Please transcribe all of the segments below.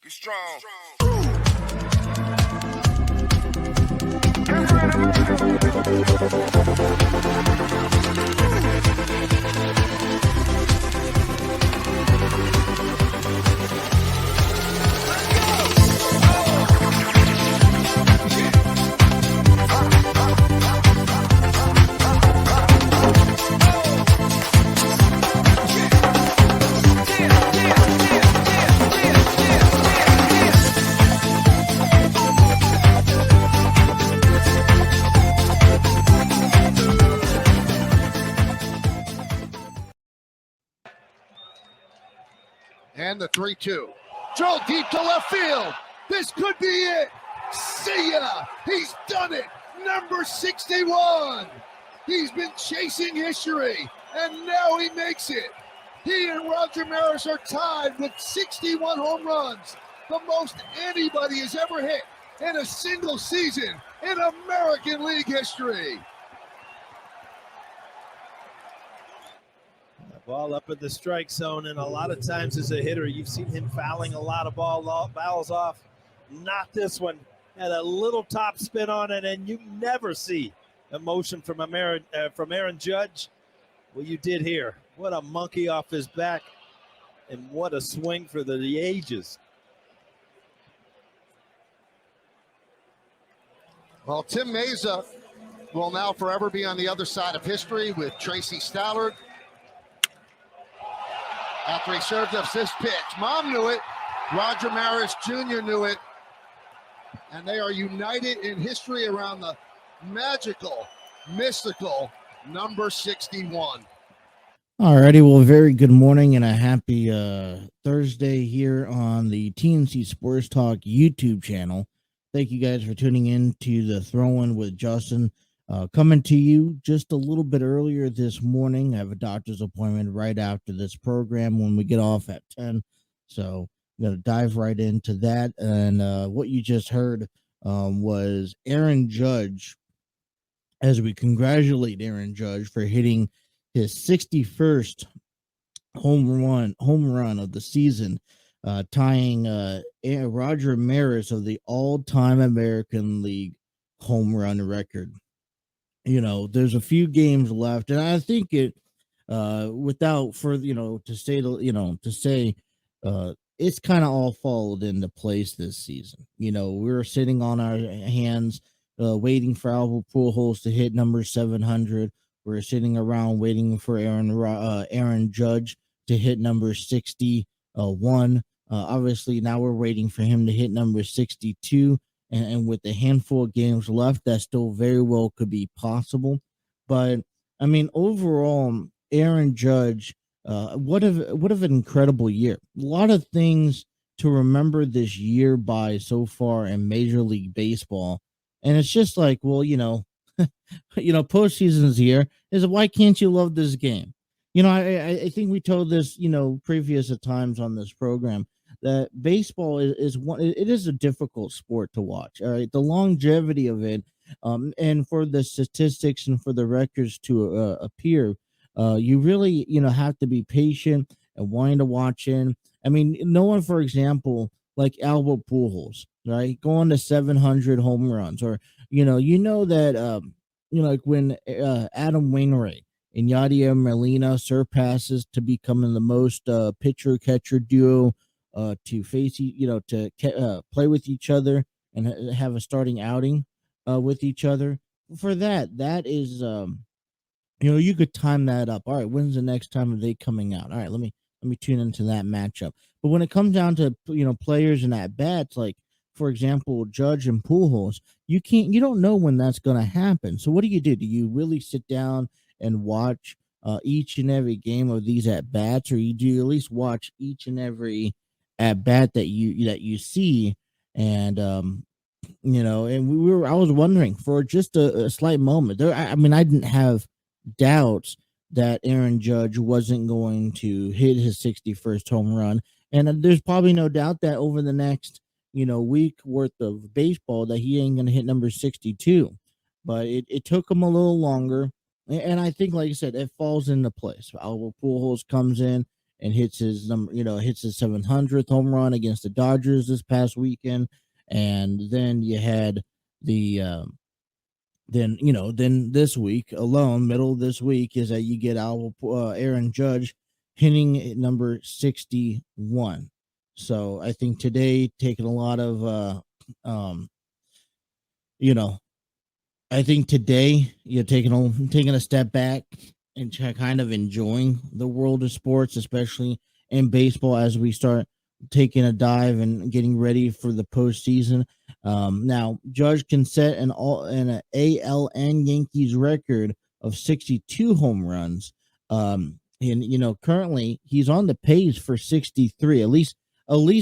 Be strong. And the 3-2. Drilled deep to left field. This could be it. See ya. He's done it. Number 61. He's been chasing history, and now he makes it. He and Roger Maris are tied with 61 home runs, the most anybody has ever hit in a single season in American League history. Ball up in the strike zone, and a lot of times as a hitter, you've seen him fouling a lot of balls off. Not this one. Had a little top spin on it, and you never see emotion from Aaron Judge. Well, you did here. What a monkey off his back, and what a swing for the ages. Well, Tim Meza will now forever be on the other side of history with Tracy Stallard. After he served up this pitch, Mom knew it, Roger Maris Jr. knew it, and they are united in history around the magical, mystical number 61. Alrighty, well, very good morning and a happy Thursday here on the TNC Sports Talk YouTube channel. Thank you guys for tuning in to the Throw-In with Justin. Coming to you just a little bit earlier this morning. I have a doctor's appointment right after this program when we get off at 10. So I'm going to dive right into that. And what you just heard was Aaron Judge, as we congratulate Aaron Judge for hitting his 61st home run of the season, tying Roger Maris of the all-time American League home run record. You know, there's a few games left, and I think it, without further, to say, it's kind of all followed into place this season. You know, we're sitting on our hands, waiting for Albert Pujols to hit number 700. We're sitting around waiting for Aaron Judge to hit number 61. Obviously, now we're waiting for him to hit number 62. And with a handful of games left, that still very well could be possible. But, I mean, overall, Aaron Judge, what an incredible year. A lot of things to remember this year by so far in Major League Baseball. And it's just like, well, postseason's here. Is why can't you love this game? I think we told this, previous at times on this program, that baseball is a difficult sport to watch. All right, the longevity of it, and for the statistics and for the records to appear, you really have to be patient and wanting to watch in. I mean, no one, for example, like Albert Pujols, right, going to 700 home runs, or that like when Adam Wainwright and Yadier Molina surpasses to becoming the most pitcher catcher duo to face, to play with each other and have a starting outing with each other. For that is, you could time that up. All right, when's the next time are they coming out? All right, let me tune into that matchup. But when it comes down to players and at bats, like for example Judge and Pujols, you don't know when that's going to happen. So what do? Do you really sit down and watch each and every game of these at bats, or do you at least watch each and every at bat that you see? And and I was wondering for just a slight moment there. I mean, I didn't have doubts that Aaron Judge wasn't going to hit his 61st home run, and there's probably no doubt that over the next week worth of baseball that he ain't gonna hit number 62. But it took him a little longer, and I think, like I said, it falls into place. Albert Pujols comes in and hits his number, hits his 700th home run against the Dodgers this past weekend. And then you had the then this week alone, middle of this week, is that you get Aaron Judge hitting at number 61. So I think today taking a lot of you know I think today you're taking a step back and kind of enjoying the world of sports, especially in baseball, as we start taking a dive and getting ready for the postseason. Now, Judge can set an AL and Yankees record of 62 home runs. And currently he's on the pace for 63, at least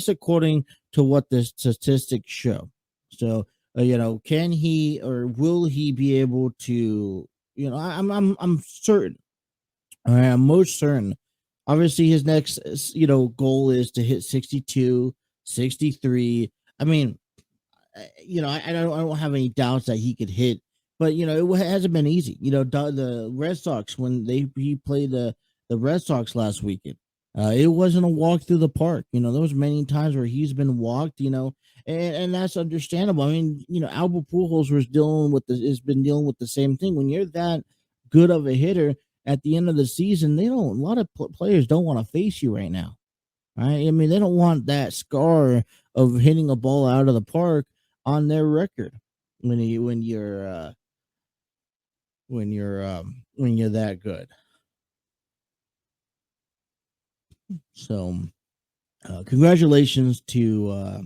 according to what the statistics show. So can he or will he be able to? I'm certain. I'm most certain. Obviously, his next goal is to hit 62, 63. I mean, I don't have any doubts that he could hit, but it hasn't been easy. The Red Sox, when he played the Red Sox last weekend, it wasn't a walk through the park. There was many times where he's been walked. And that's understandable. I mean, Albert Pujols has been dealing with the same thing. When you're that good of a hitter at the end of the season, a lot of players don't want to face you right now. Right? I mean, they don't want that scar of hitting a ball out of the park on their record when you're that good. So, congratulations to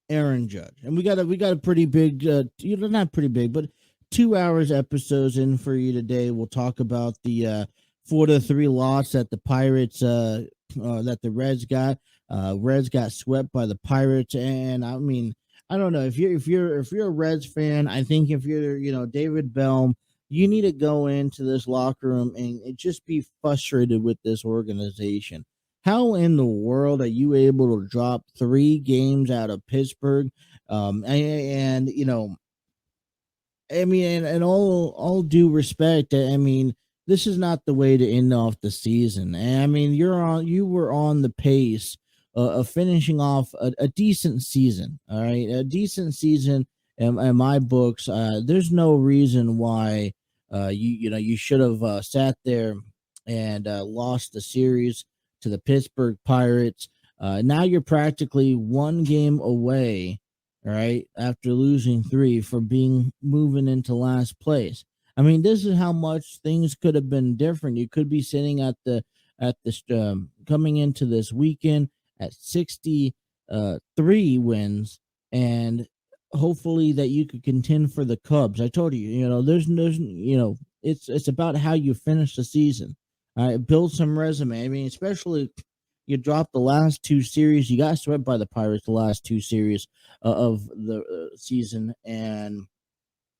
Aaron Judge. And we got a pretty big, not pretty big, but 2 hours episodes in for you today. We'll talk about the 4-3 loss that the Pirates, that the Reds got. Reds got swept by the Pirates, and I mean, I don't know if you're a Reds fan. I think if you're David Bell, you need to go into this locker room and just be frustrated with this organization. How in the world are you able to drop 3 games out of Pittsburgh? I mean, and all due respect, I mean, this is not the way to end off the season. And I mean, you were on the pace of finishing off a decent season. All right, a decent season in my books. There's no reason why you should have sat there and lost the series to the Pittsburgh Pirates. Now you're practically 1 game away, all right, after losing 3 from moving into last place. I mean, this is how much things could have been different. You could be sitting at the coming into this weekend at 63 wins, and hopefully that you could contend for the Cubs. I told you, there's it's about how you finish the season. Build some resume. I mean, especially you dropped the last 2 series. You got swept by the Pirates the last 2 series of the season, and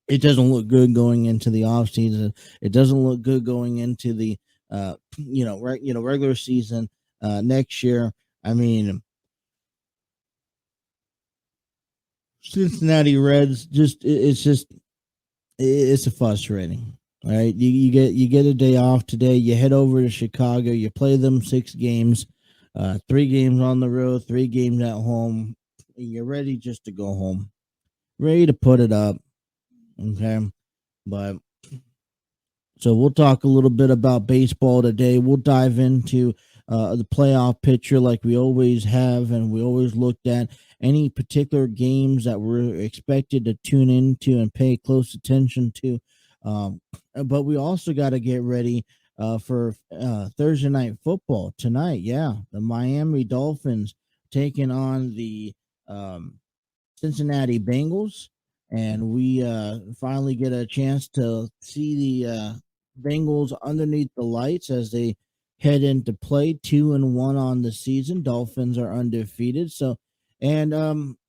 it doesn't look good going into the off season. It doesn't look good going into the regular season next year. I mean, Cincinnati Reds it's frustrating. All right, you get a day off today. You head over to Chicago. You play them 6 games, 3 games on the road, 3 games at home. You're ready just to go home, ready to put it up. Okay, but so we'll talk a little bit about baseball today. We'll dive into the playoff picture like we always have, and we always looked at any particular games that we're expected to tune into and pay close attention to. But we also got to get ready for Thursday night football tonight. Yeah, the Miami Dolphins taking on the Cincinnati Bengals, and we finally get a chance to see the Bengals underneath the lights as they head into play. 2-1 on the season. Dolphins are undefeated. So, and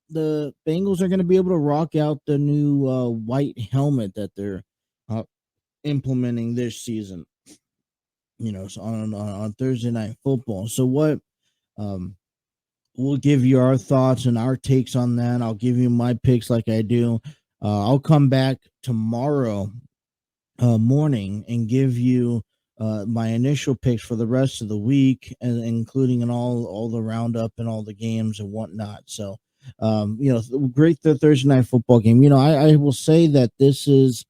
the Bengals are going to be able to rock out the new white helmet that they're implementing this season. So on Thursday night football. So what? We'll give you our thoughts and our takes on that. I'll give you my picks like I do. I'll come back tomorrow morning and give you my initial picks for the rest of the week, and including in all the roundup and all the games and whatnot. So, great Thursday night football game. I will say that this is,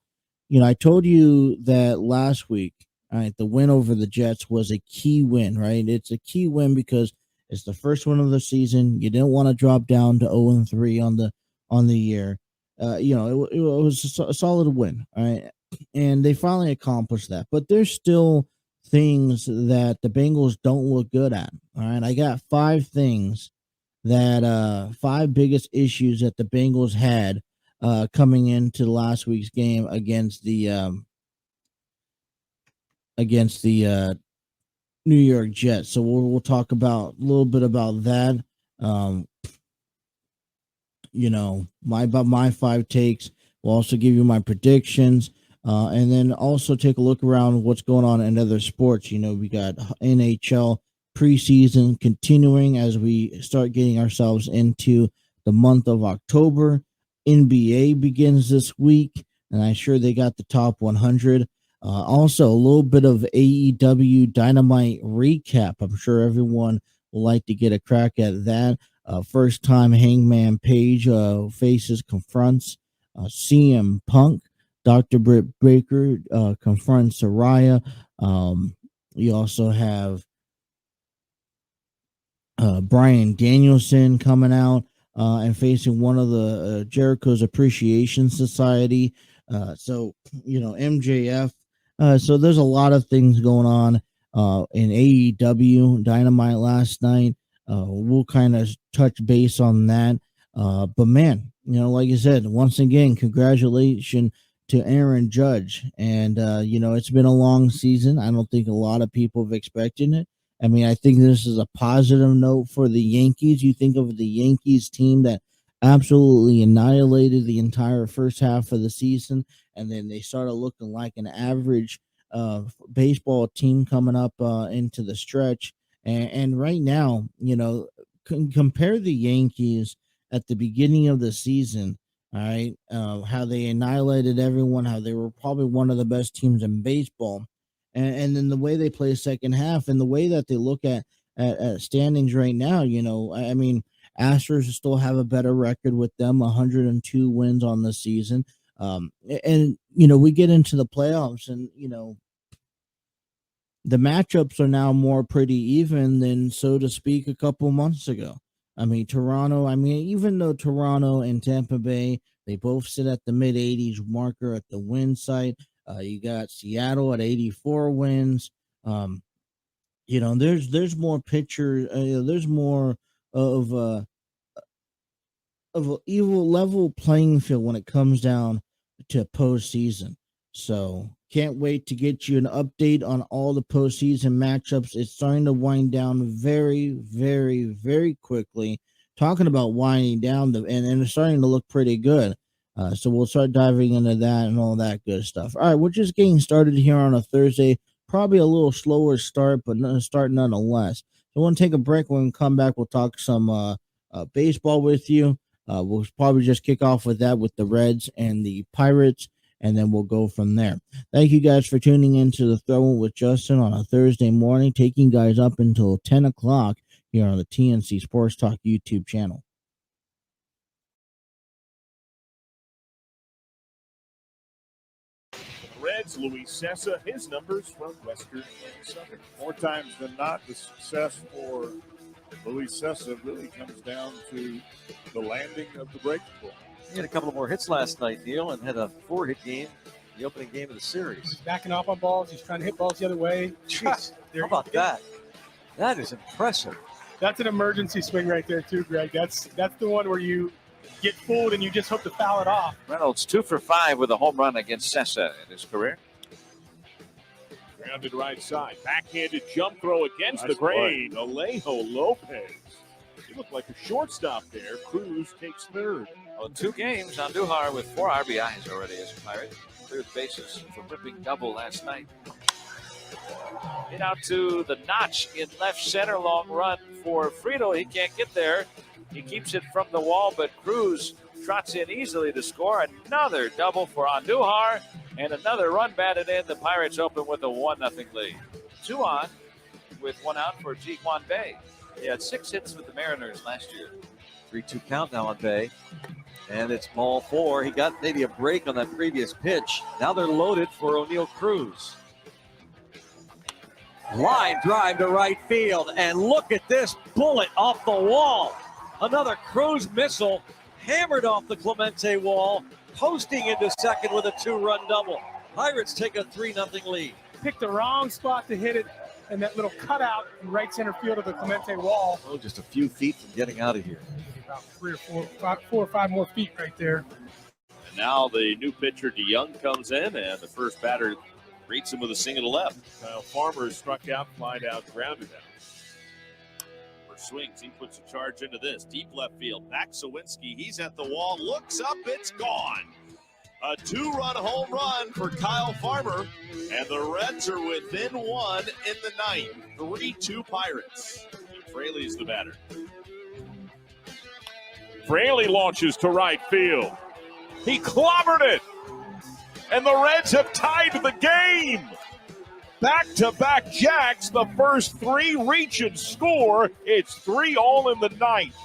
I told you that last week. All right, the win over the Jets was a key win, right? It's a key win because it's the first one of the season. You didn't want to drop down to 0-3 on the year. It was a solid win, all right, and they finally accomplished that. But there's still things that the Bengals don't look good at. All right, I got five things five biggest issues that the Bengals had coming into last week's game against the New York Jets. So we'll talk about a little bit about that. My five takes. We'll also give you my predictions, and then also take a look around what's going on in other sports. We got NHL preseason continuing as we start getting ourselves into the month of October. NBA begins this week, and I'm sure they got the top 100. Also, a little bit of AEW Dynamite recap. I'm sure everyone will like to get a crack at that. First time Hangman Page confronts CM Punk. Dr. Britt Baker confronts Saraya. You also have Bryan Danielson coming out and facing one of the Jericho's Appreciation Society. MJF. So there's a lot of things going on in AEW Dynamite last night. We'll kind of touch base on that. But man, like I said, once again, congratulations to Aaron Judge. And, it's been a long season. I don't think a lot of people have expected it. I mean, I think this is a positive note for the Yankees. You think of the Yankees team that absolutely annihilated the entire first half of the season, and then they started looking like an average baseball team coming up into the stretch. And right now, compare the Yankees at the beginning of the season, all right, how they annihilated everyone, how they were probably one of the best teams in baseball. And then the way they play second half and the way that they look at standings right now, I mean, Astros still have a better record with them, 102 wins on the season. We get into the playoffs and, the matchups are now more pretty even than, so to speak, a couple months ago. I mean, even though Toronto and Tampa Bay, they both sit at the mid 80s marker at the win site. You got Seattle at 84 wins. There's more pictures. There's more of an evil level playing field when it comes down to postseason. So can't wait to get you an update on all the postseason matchups. It's starting to wind down very, very, very quickly. Talking about winding down, and it's starting to look pretty good. So we'll start diving into that and all that good stuff. All right, we're just getting started here on a Thursday. Probably a little slower start, but start nonetheless. So we'll take a break. When we come back, we'll talk some baseball with you. We'll probably just kick off with that with the Reds and the Pirates, and then we'll go from there. Thank you guys for tuning into the Throw-In with Justin on a Thursday morning, taking guys up until 10 o'clock here on the TNC Sports Talk YouTube channel. Reds, Luis Cessa, his numbers from Western and Southern. More times than not, the success for Luis Cessa really comes down to the landing of the breaking ball. He had a couple of more hits last night, Neil, and had a 4-hit game, the opening game of the series. He's backing off on balls. He's trying to hit balls the other way. Jeez, how about that? That is impressive. That's an emergency swing right there, too, Greg. That's the one where you get fooled and you just hope to foul it off. Reynolds 2 for 5 with a home run against Cessa in his career. Grounded right side. Backhanded jump throw against the grain. Alejo Lopez. He looked like a shortstop there. Cruz takes third. Well, 2 games. Andujar with 4 RBIs already as a Pirate. Cleared the bases for whipping double last night. Hit out to the notch in left center. Long run for Friedel. He can't get there. He keeps it from the wall, but Cruz trots in easily to score. Another double for Andujar, And another run batted in. The Pirates open with a 1-0 lead. 2 on with 1 out for Ji-Hwan Bae. He had 6 hits with the Mariners last year. 3-2 count now on Bay. And it's ball 4. He got maybe a break on that previous pitch. Now they're loaded for O'Neal Cruz. Line drive to right field. And look at this bullet off the wall. Another Cruz missile hammered off the Clemente wall, posting into second with a 2-run double. Pirates take a 3-0 lead. Picked the wrong spot to hit it, and that little cutout in right center field of the Clemente wall. Oh, just a few feet from getting out of here. About 4 or 5 more feet right there. And now the new pitcher DeYoung comes in, and the first batter greets him with a single to left. Kyle Farmer struck out, flied out, grounded out. Swings, he puts a charge into this deep left field. Back Sawinski, he's at the wall, looks up, it's gone. A 2-run home run for Kyle Farmer, and the Reds are within 1 in the 9th. 3-2 Pirates. And Fraley's the batter. Fraley launches to right field. He clobbered it, and the Reds have tied the game. Back-to-back jacks, the first 3 reach and score. It's 3 all in the 9th.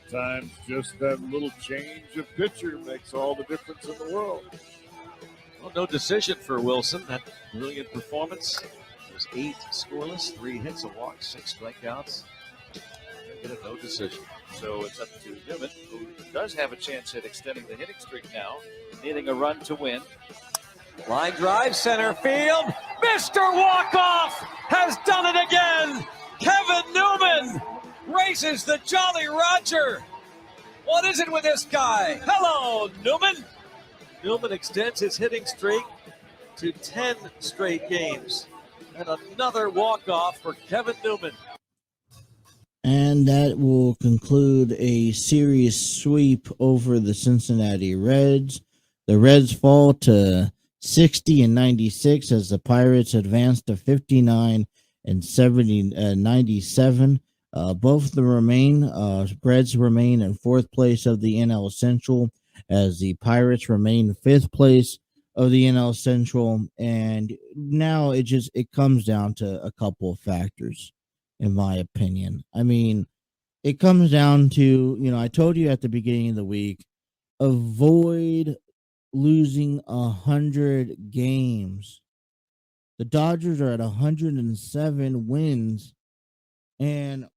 Sometimes just that little change of pitcher makes all the difference in the world. Well, no decision for Wilson. That brilliant performance. There's 8 scoreless, 3 hits, a walk, 6 strikeouts. Get a no decision. So it's up to Newman, who does have a chance at extending the hitting streak now, needing a run to win. Line drive, center field. Mr. Walkoff has done it again. Kevin Newman races the Jolly Roger. What is it with this guy? Hello, Newman. Newman extends his hitting streak to 10 straight games. And another walk-off for Kevin Newman. And that will conclude a series sweep over the Cincinnati Reds. The Reds fall to 60-96 as the Pirates advance to 59 and 97. Both the Reds remain in 4th place of the NL Central, as the Pirates remain 5th place of the NL Central. And now it comes down to a couple of factors, in my opinion. I mean, it comes down to, I told you at the beginning of the week, avoid losing 100 games. The Dodgers are at 107 wins, and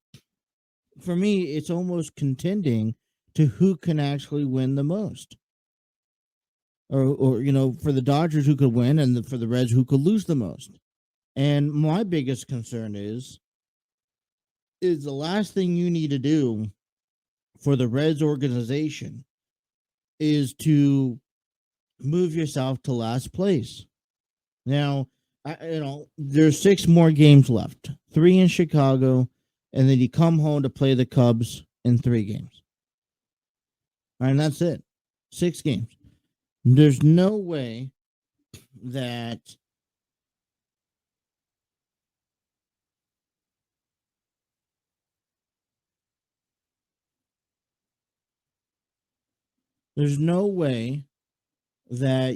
for me, it's almost contending to who can actually win the most. Or for the Dodgers, who could win, and for the Reds, who could lose the most. And my biggest concern is the last thing you need to do for the Reds organization is to move yourself to last place. Now, there's 6 more games left, 3 in Chicago, and then you come home to play the Cubs in 3 games. All right, and that's it. 6 games. There's no way that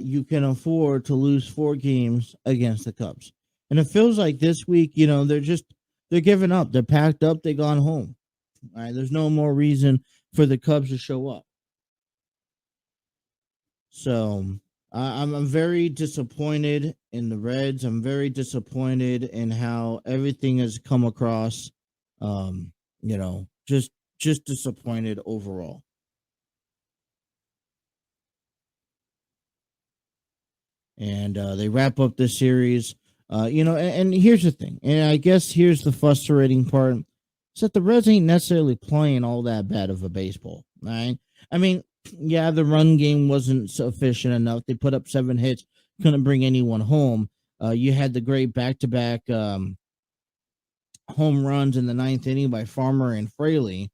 you can afford to lose 4 games against the Cubs. And it feels like this week, they're giving up. They're packed up. They've gone home. All right, there's no more reason for the Cubs to show up. So I'm very disappointed in the Reds. I'm very disappointed in how everything has come across. Just disappointed overall. And they wrap up this series. And here's the thing. And I guess here's the frustrating part. Is that the Reds ain't necessarily playing all that bad of a baseball. Right? I mean, yeah, the run game wasn't sufficient enough. They put up 7 hits. Couldn't bring anyone home. You had the great back-to-back home runs in the 9th inning by Farmer and Fraley.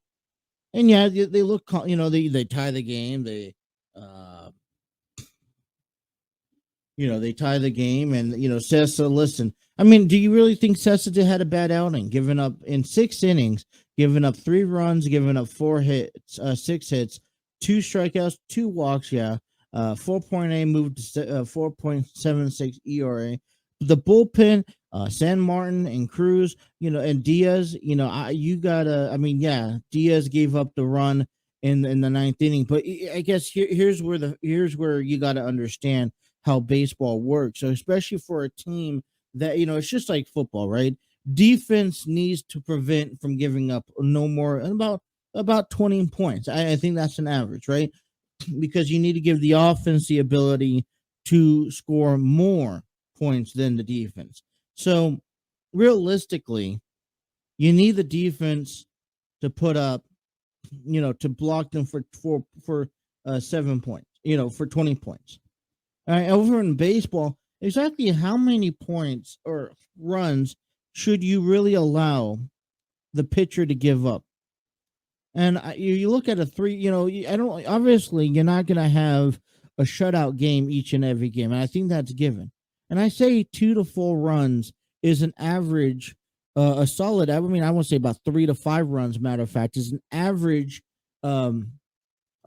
And yeah, they look, they tie the game. They tie the game, and Sessa. Listen, I mean, do you really think Sessa had a bad outing? Giving up in 6 innings, giving up 3 runs, giving up 4 hits, 6 hits, 2 strikeouts, 2 walks. Yeah, 4.8 moved to 4.76 ERA. The bullpen, San Martin and Cruz, and Diaz, Diaz gave up the run in the ninth inning, but I guess here's where you got to understand how baseball works. So especially for a team that, it's just like football, right? Defense needs to prevent from giving up no more about 20 points. I think that's an average, right? Because you need to give the offense the ability to score more points than the defense. So realistically, you need the defense to put up, to block them for 7 points, for 20 points. All right, over in baseball, exactly how many points or runs should you really allow the pitcher to give up? And you look at a three, obviously you're not going to have a shutout game each and every game. And I think that's given. And I say 2 to 4 runs is an average, a solid, I won't say about 3 to 5 runs, matter of fact, is an average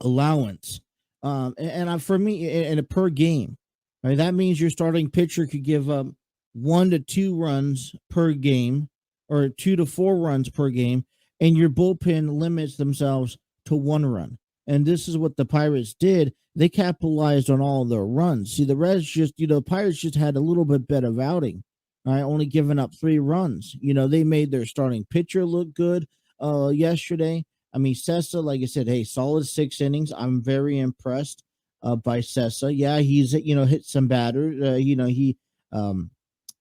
allowance. For me, in a per game, right, that means your starting pitcher could give up 1 to 2 runs per game or 2 to 4 runs per game, and your bullpen limits themselves to 1 run. And this is what the Pirates did. They capitalized on all their runs. See, the Reds Pirates just had a little bit better outing, right? Only giving up 3 runs. They made their starting pitcher look good yesterday. I mean, Sessa, like I said, hey, solid 6 innings. I'm very impressed by Sessa. Yeah, he's hit some batters.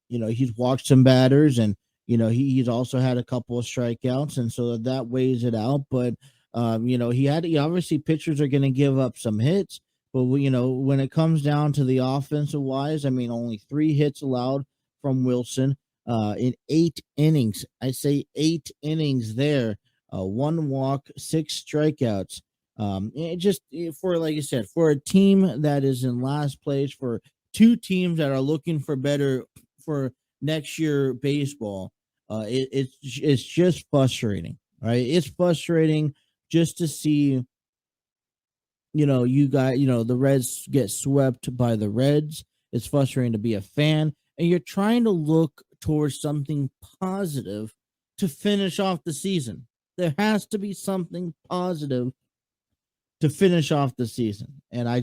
He's walked some batters, and he's also had a couple of strikeouts, and so that weighs it out. But obviously pitchers are going to give up some hits, but when it comes down to the offensive wise, I mean, only 3 hits allowed from Wilson in 8 innings. I say 8 innings there. 1 walk, 6 strikeouts. Like I said, for a team that is in last place, for 2 teams that are looking for better for next year baseball, it's just frustrating, right? It's frustrating just to see, the Reds get swept by the Reds. It's frustrating to be a fan, and you're trying to look towards something positive to finish off the season. There has to be something positive to finish off the season. And I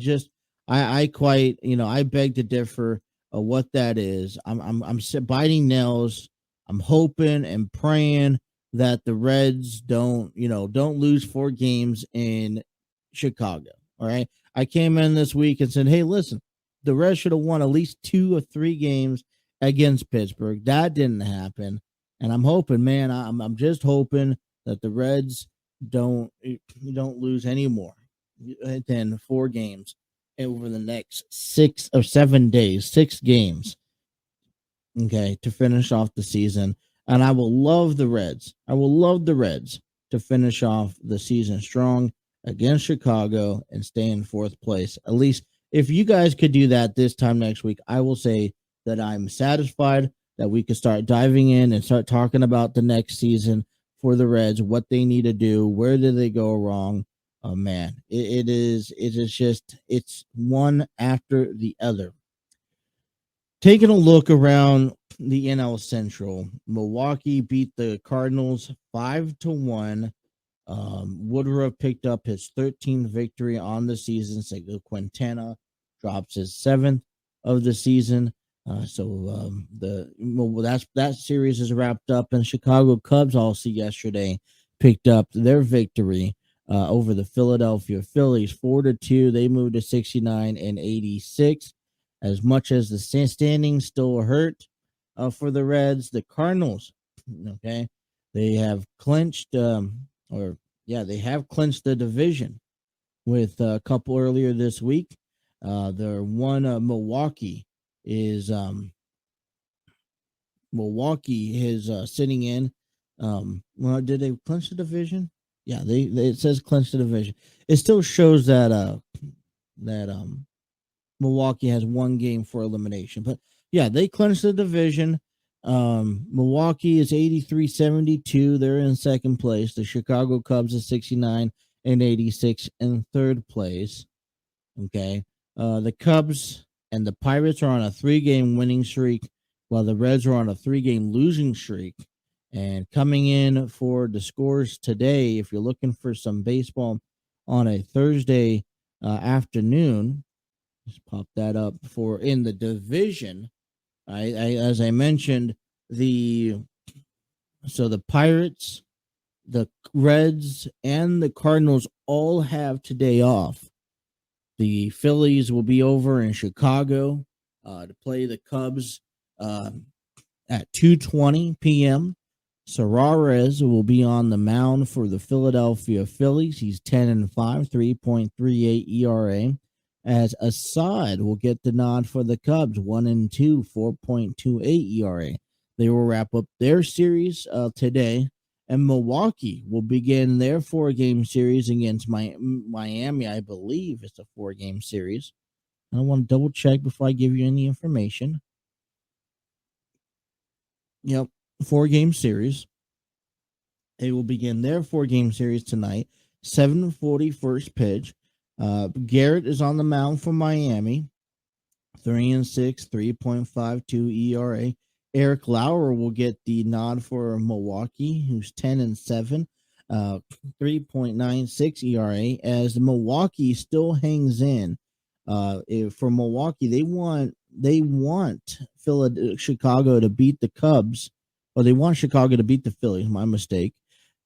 beg to differ of what that is. I'm biting nails. I'm hoping and praying that the Reds don't lose 4 games in Chicago. All right. I came in this week and said, hey, listen, the Reds should have won at least 2 or 3 games against Pittsburgh. That didn't happen. And I'm hoping, man, I'm just hoping that the Reds don't lose any more than 4 games over the next 6 or 7 days, 6 games, okay, to finish off the season. And I will love the Reds. I will love the Reds to finish off the season strong against Chicago and stay in 4th place. At least if you guys could do that this time next week, I will say that I'm satisfied that we could start diving in and start talking about the next season for the Reds, what they need to do, where did they go wrong. Oh man, it's one after the other. Taking a look around the NL Central, Milwaukee beat the Cardinals 5-1. Woodruff picked up his 13th victory on the season. So Quintana drops his 7th of the season. That series is wrapped up, and Chicago Cubs also yesterday picked up their victory over the Philadelphia Phillies 4-2. They moved to 69 and 86. As much as the standings still hurt for the Reds, the Cardinals, okay, they have clinched the division with a couple earlier this week. Their one Milwaukee is sitting in. Did they clinch the division? Yeah, it says clinch the division. It still shows that Milwaukee has 1 game for elimination, but yeah, they clinched the division. Milwaukee is 83-72. They're in 2nd place. The Chicago Cubs is 69 and 86 in 3rd place. Okay. The Cubs and the Pirates are on a 3-game winning streak, while the Reds are on a 3-game losing streak. And coming in for the scores today, if you're looking for some baseball on a Thursday afternoon, just pop that up for in the division. As I mentioned, the Pirates, the Reds, and the Cardinals all have today off. The Phillies will be over in Chicago to play the Cubs at 2:20 p.m. Suarez will be on the mound for the Philadelphia Phillies. He's 10-5, 3.38 ERA. As Assad will get the nod for the Cubs, 1-2, 4.28 ERA. They will wrap up their series today, and Milwaukee will begin their 4-game series against Miami. I believe it's a 4-game series. I want to double check before I give you any information. Yep, 4-game series. They will begin their 4-game series tonight. 7:40 first pitch. Garrett is on the mound for Miami. 3-6, 3.52 ERA. Eric Lauer will get the nod for Milwaukee, who's 10-7, 3.96 ERA. As Milwaukee still hangs in. For Milwaukee, they want Chicago to beat the Cubs, or they want Chicago to beat the Phillies. My mistake.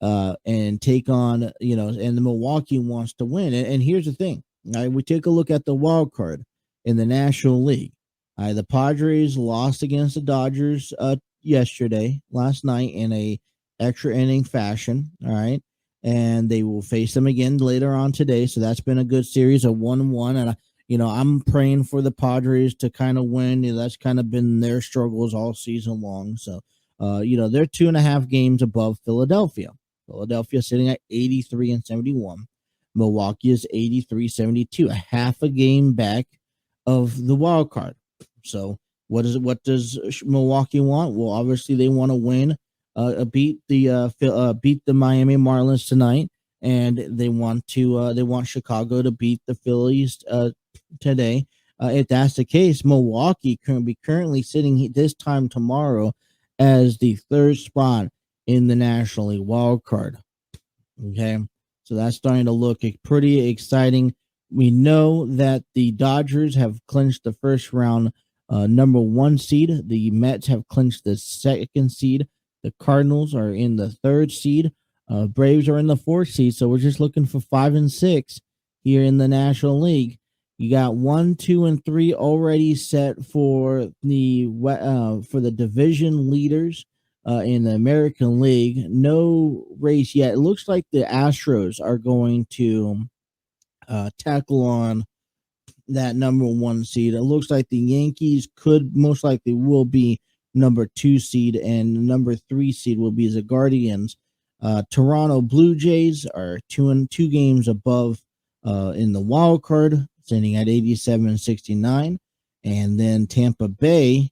And take on, and the Milwaukee wants to win. And here's the thing. We take a look at the wild card in the National League. The Padres lost against the Dodgers last night in a extra inning fashion. All right. And they will face them again later on today. So that's been a good series, a 1-1. And, I'm praying for the Padres to kind of win. That's kind of been their struggles all season long. So, they're 2.5 games above Philadelphia. Philadelphia sitting at 83-71. Milwaukee is 83-72, a half a game back of the wild card. So what does Milwaukee want? Well, obviously they want to win, beat the Miami Marlins tonight, and they want Chicago to beat the Phillies today. If that's the case, Milwaukee can be currently sitting this time tomorrow as the 3rd spot in the National League wild card. Okay, so that's starting to look pretty exciting. We know that the Dodgers have clinched the first round number 1 seed. The Mets have clinched the 2nd seed. The Cardinals are in the 3rd seed. Braves are in the 4th seed. So we're just looking for 5 and 6 here in the National League. You got 1, 2, and 3 already set for the division leaders in the American League. No race yet. It looks like the Astros are going to tackle on that number 1 seed. It looks like the Yankees most likely will be number 2 seed, and number 3 seed will be the Guardians. Toronto Blue Jays are 2 games above in the wild card, sitting at 87-69, and then Tampa Bay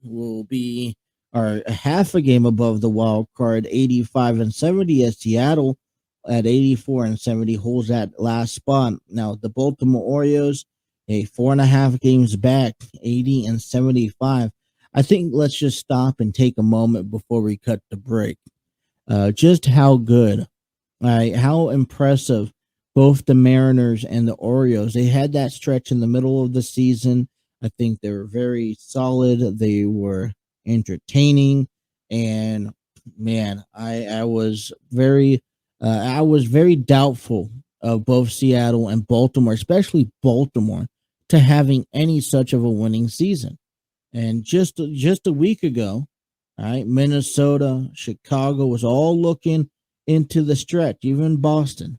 will be a half a game above the wild card, 85-70, as Seattle at 84-70 holds that last spot. Now the Baltimore Orioles, 4.5 games back, 80-75. I think let's just stop and take a moment before we cut the break. Just how good, how impressive both the Mariners and the Orioles. They had that stretch in the middle of the season. I think they were very solid. They were entertaining, and man, I was very doubtful of both Seattle and Baltimore, especially Baltimore, to having any such of a winning season. And just a week ago, Minnesota, Chicago was all looking into the stretch, even Boston.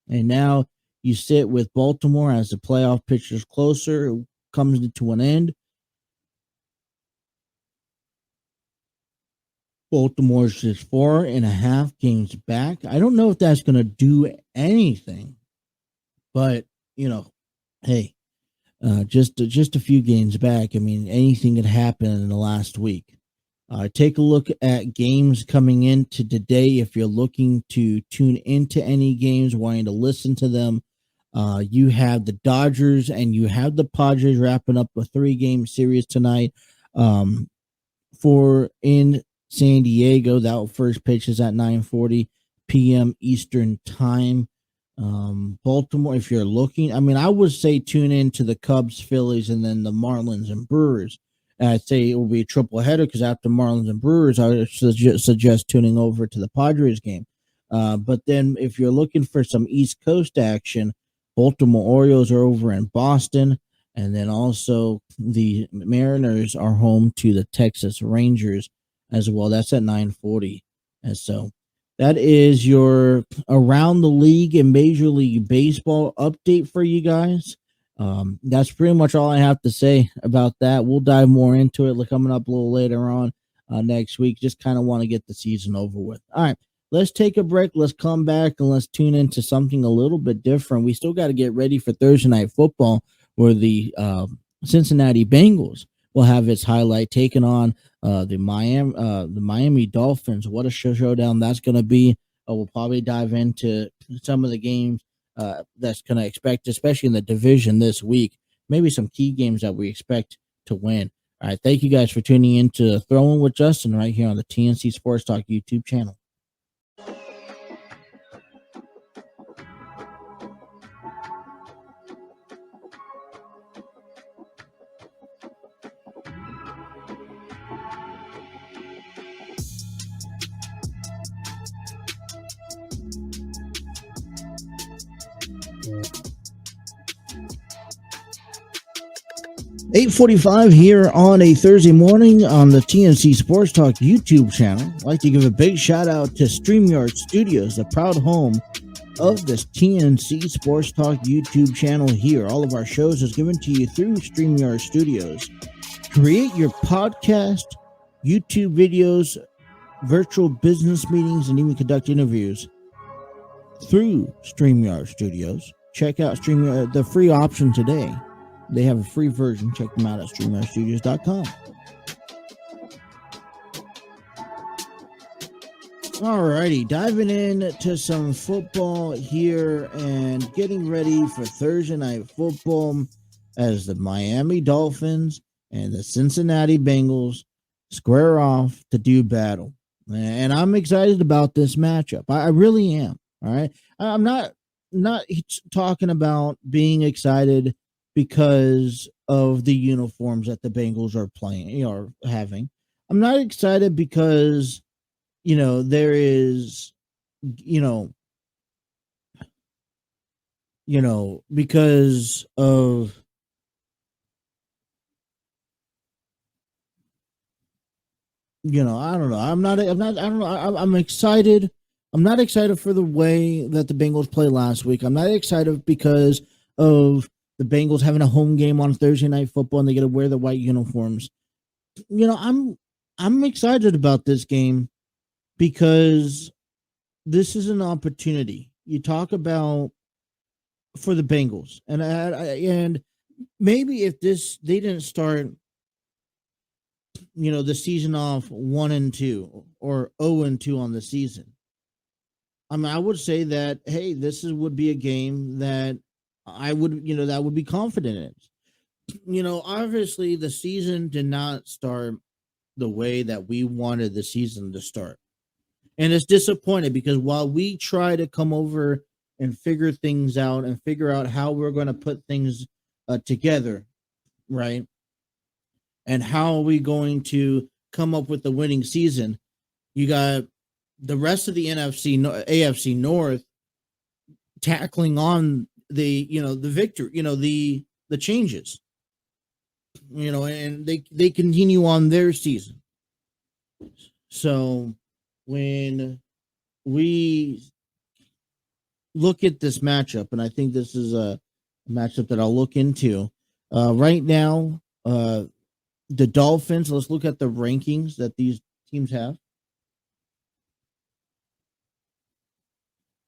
And now you sit with Baltimore as the playoff picture is closer, it comes to an end. Baltimore's just 4.5 games back. I don't know if that's going to do anything, but hey, just a few games back. I mean, anything could happen in the last week. Take a look at games coming into today. If you're looking to tune into any games, wanting to listen to them, You have the Dodgers and you have the Padres wrapping up a 3-game series tonight. For in San Diego, that first pitch is at 9:40 p.m. Eastern time. Baltimore, if you're looking, I would say tune in to the Cubs, Phillies, and then the Marlins and Brewers. And I'd say it will be a triple header because after Marlins and Brewers, I would suggest tuning over to the Padres game. But then if you're looking for some East Coast action, Baltimore Orioles are over in Boston. And then also the Mariners are home to the Texas Rangers as well. That's at 9:40. And so that is your around the league and Major League Baseball update for you guys. That's pretty much all I have to say about that. We'll dive more into it coming up a little later on next week. Just kind of want to get the season over with. All right, let's take a break. Let's come back and let's tune into something a little bit different. We still got to get ready for Thursday Night Football, where the Cincinnati Bengals will have its highlight taking on the Miami Dolphins. What a showdown that's going to be. We'll probably dive into some of the games that's going to expect, especially in the division this week. Maybe some key games that we expect to win. All right, thank you guys for tuning in to Throwing with Justin right here on the TNC Sports Talk YouTube channel. 8:45 here on a Thursday morning on the TNC Sports Talk YouTube channel. I'd like to give a big shout out to StreamYard Studios, the proud home of this TNC Sports Talk YouTube channel here. All of our shows is given to you through StreamYard Studios. Create your podcast, YouTube videos, virtual business meetings, and even conduct interviews through StreamYard Studios. Check out StreamYard, the free option today. They have a free version. Check them out at StreamYardStudios.com. Alrighty, diving into some football here and getting ready for Thursday Night Football as the Miami Dolphins and the Cincinnati Bengals square off to do battle. And I'm excited about this matchup. I really am. All right. I'm not talking about being excited because of the uniforms that the Bengals are playing or having. I'm not excited because, there is, because of, I don't know. I'm excited. I'm not excited for the way that the Bengals played last week. I'm not excited because of the Bengals having a home game on Thursday Night Football and they get to wear the white uniforms. I'm excited about this game because this is an opportunity. You talk about for the Bengals, and maybe if they didn't start, the season off 1-2 or 0-2 on the season. I would say that, hey, would be a game that I would, that would be confident in. Obviously the season did not start the way that we wanted the season to start. And it's disappointing because while we try to come over and figure things out and figure out how we're going to put things together, right? And how are we going come up with the winning season? You got the rest of the AFC North tackling on the victory, the changes, and they continue on their season. So when we look at this matchup, and I think this is a matchup that I'll look into right now, the Dolphins, let's look at the rankings that these teams have.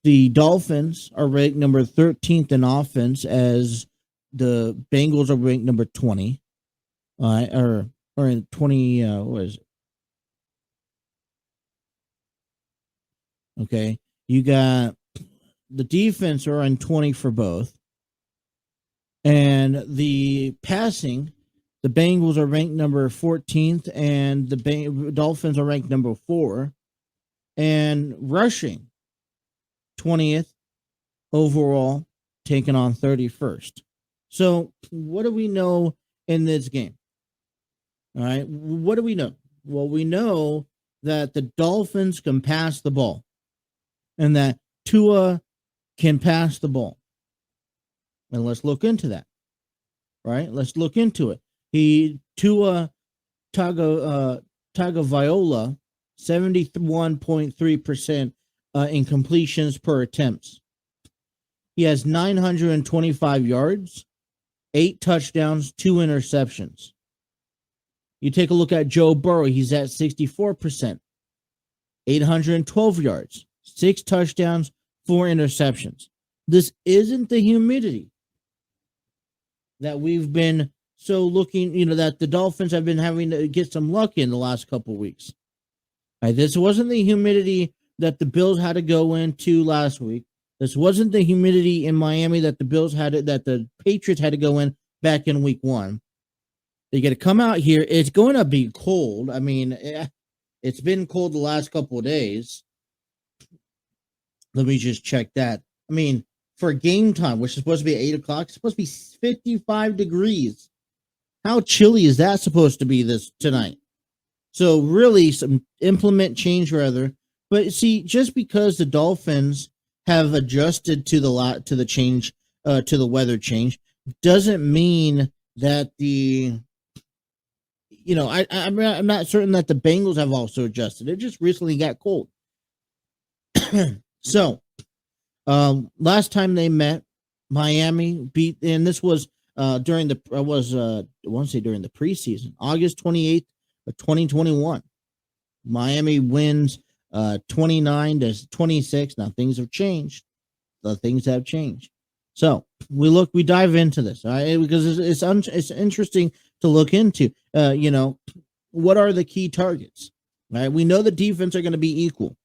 The Dolphins are ranked number 13th in offense, as the Bengals are ranked number 20. Or in 20, what is it? Okay. You got the defense are on 20 for both. And the passing, the Bengals are ranked number 14th, and the Dolphins are ranked number 4. And rushing, 20th overall, taking on 31st. So what do we know in this game? All right, what do we know? Well, we know that the Dolphins can pass the ball and that Tua can pass the ball. And let's look into that. Right? Let's look into it. Tua Tagovailoa, 71.3% in completions per attempts. He has 925 yards, 8 touchdowns, 2 interceptions. You take a look at Joe Burrow. He's at 64%, 812 yards, 6 touchdowns, 4 interceptions. This isn't the humidity that we've been that the Dolphins have been having to get some luck in the last couple of weeks. Right, this wasn't the humidity that the Bills had to go into last week. This wasn't the humidity in Miami that the Patriots had to go in back in week 1. They got to come out here. It's going to be cold. I mean, it's been cold the last couple of days. Let me just check that. I mean, for game time, which is supposed to be at 8 o'clock, it's supposed to be 55 degrees. How chilly is that supposed to be tonight? So really, some implement change rather. But see, just because the Dolphins have adjusted to the change, to the weather change, doesn't mean that I'm not certain that the Bengals have also adjusted. It just recently got cold. So, last time they met, Miami beat, and this was during the preseason, August 28th of 2021. Miami wins 29-26. Now things have changed. So we dive into this, all right? Because it's interesting to look into. What are the key targets? Right? We know the defense are going to be equal,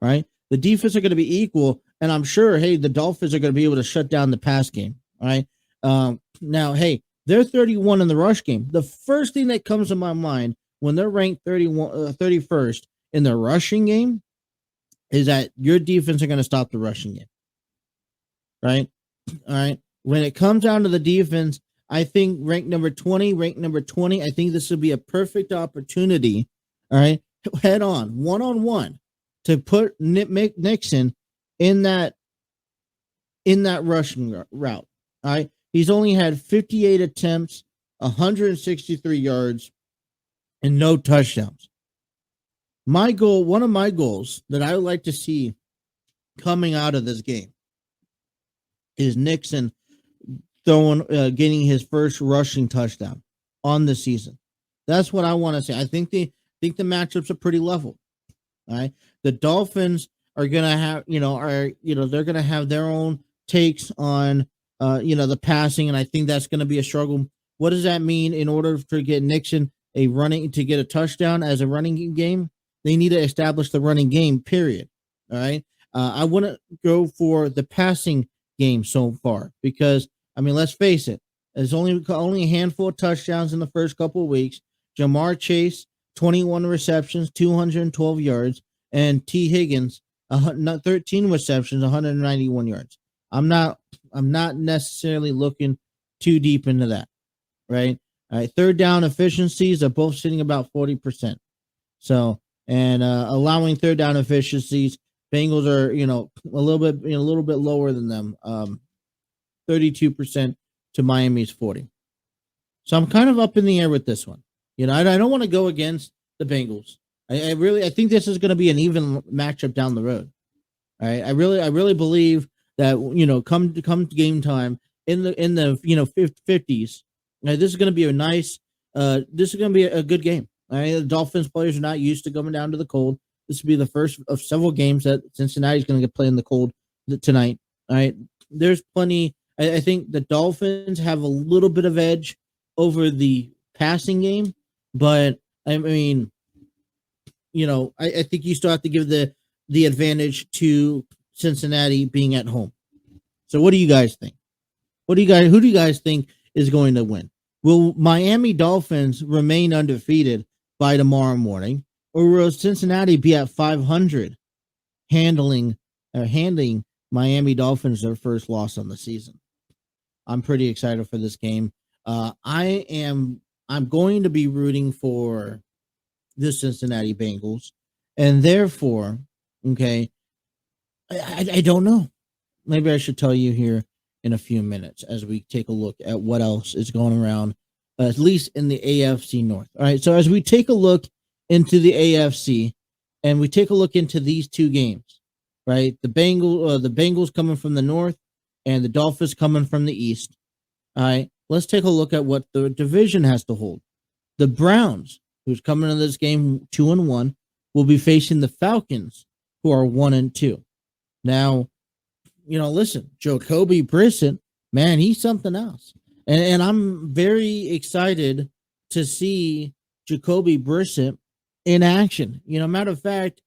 right? The defense are going to be equal, and I'm sure, hey, the Dolphins are going to be able to shut down the pass game, right? Now, hey, they're 31 in the rush game. The first thing that comes to my mind when they're ranked 31st in the rushing game is that your defense are going to stop the rushing game, right? All right. When it comes down to the defense, I think ranked number 20, I think this would be a perfect opportunity, all right, head on, one-on-one, to put Nick Nixon in that rushing route. All right. He's only had 58 attempts, 163 yards, and no touchdowns. One of my goals that I would like to see coming out of this game is Nixon getting his first rushing touchdown on the season. That's what I want to see. I think the matchups are pretty level. All right. The Dolphins are going to have, they're going to have their own takes on, the passing. And I think that's going to be a struggle. What does that mean in order to get Nixon to get a touchdown as a running game? They need to establish the running game, period. All right. I wouldn't go for the passing game so far because, I mean, let's face it. There's only a handful of touchdowns in the first couple of weeks. Jamar Chase, 21 receptions, 212 yards, and T. Higgins, 13 receptions, 191 yards. I'm not necessarily looking too deep into that, right? All right, third down efficiencies are both sitting about 40%. So, and allowing third down efficiencies, Bengals are a little bit lower than them, 32% to Miami's 40. So I'm kind of up in the air with this one. I don't want to go against the Bengals. I think this is going to be an even matchup down the road. All right, I really believe that come game time in the 50s. This is going to be a nice. This is going to be a good game. All right, the Dolphins players are not used to coming down to the cold. This will be the first of several games that Cincinnati is going to get played in the cold tonight. All right, there's plenty. I think the Dolphins have a little bit of edge over the passing game, but I mean, I think you still have to give the advantage to Cincinnati being at home. So what do you guys think? Who do you guys think is going to win? Will Miami Dolphins remain undefeated by tomorrow morning, or will Cincinnati be at 500, handing Miami Dolphins their first loss on the season? I'm pretty excited for this game. I'm going to be rooting for the Cincinnati Bengals, and therefore, okay, I don't know. Maybe I should tell you here in a few minutes as we take a look at what else is going around, at least in the AFC North. All right, so as we take a look into the AFC and we take a look into these two games, right? The Bengals coming from the north and the Dolphins coming from the east. All right, let's take a look at what the division has to hold. The Browns, who's coming into this game 2-1, will be facing the Falcons, who are 1-2. Now, listen, Jacoby Brissett, man, he's something else. And I'm very excited to see Jacoby Brissett in action. Matter of fact,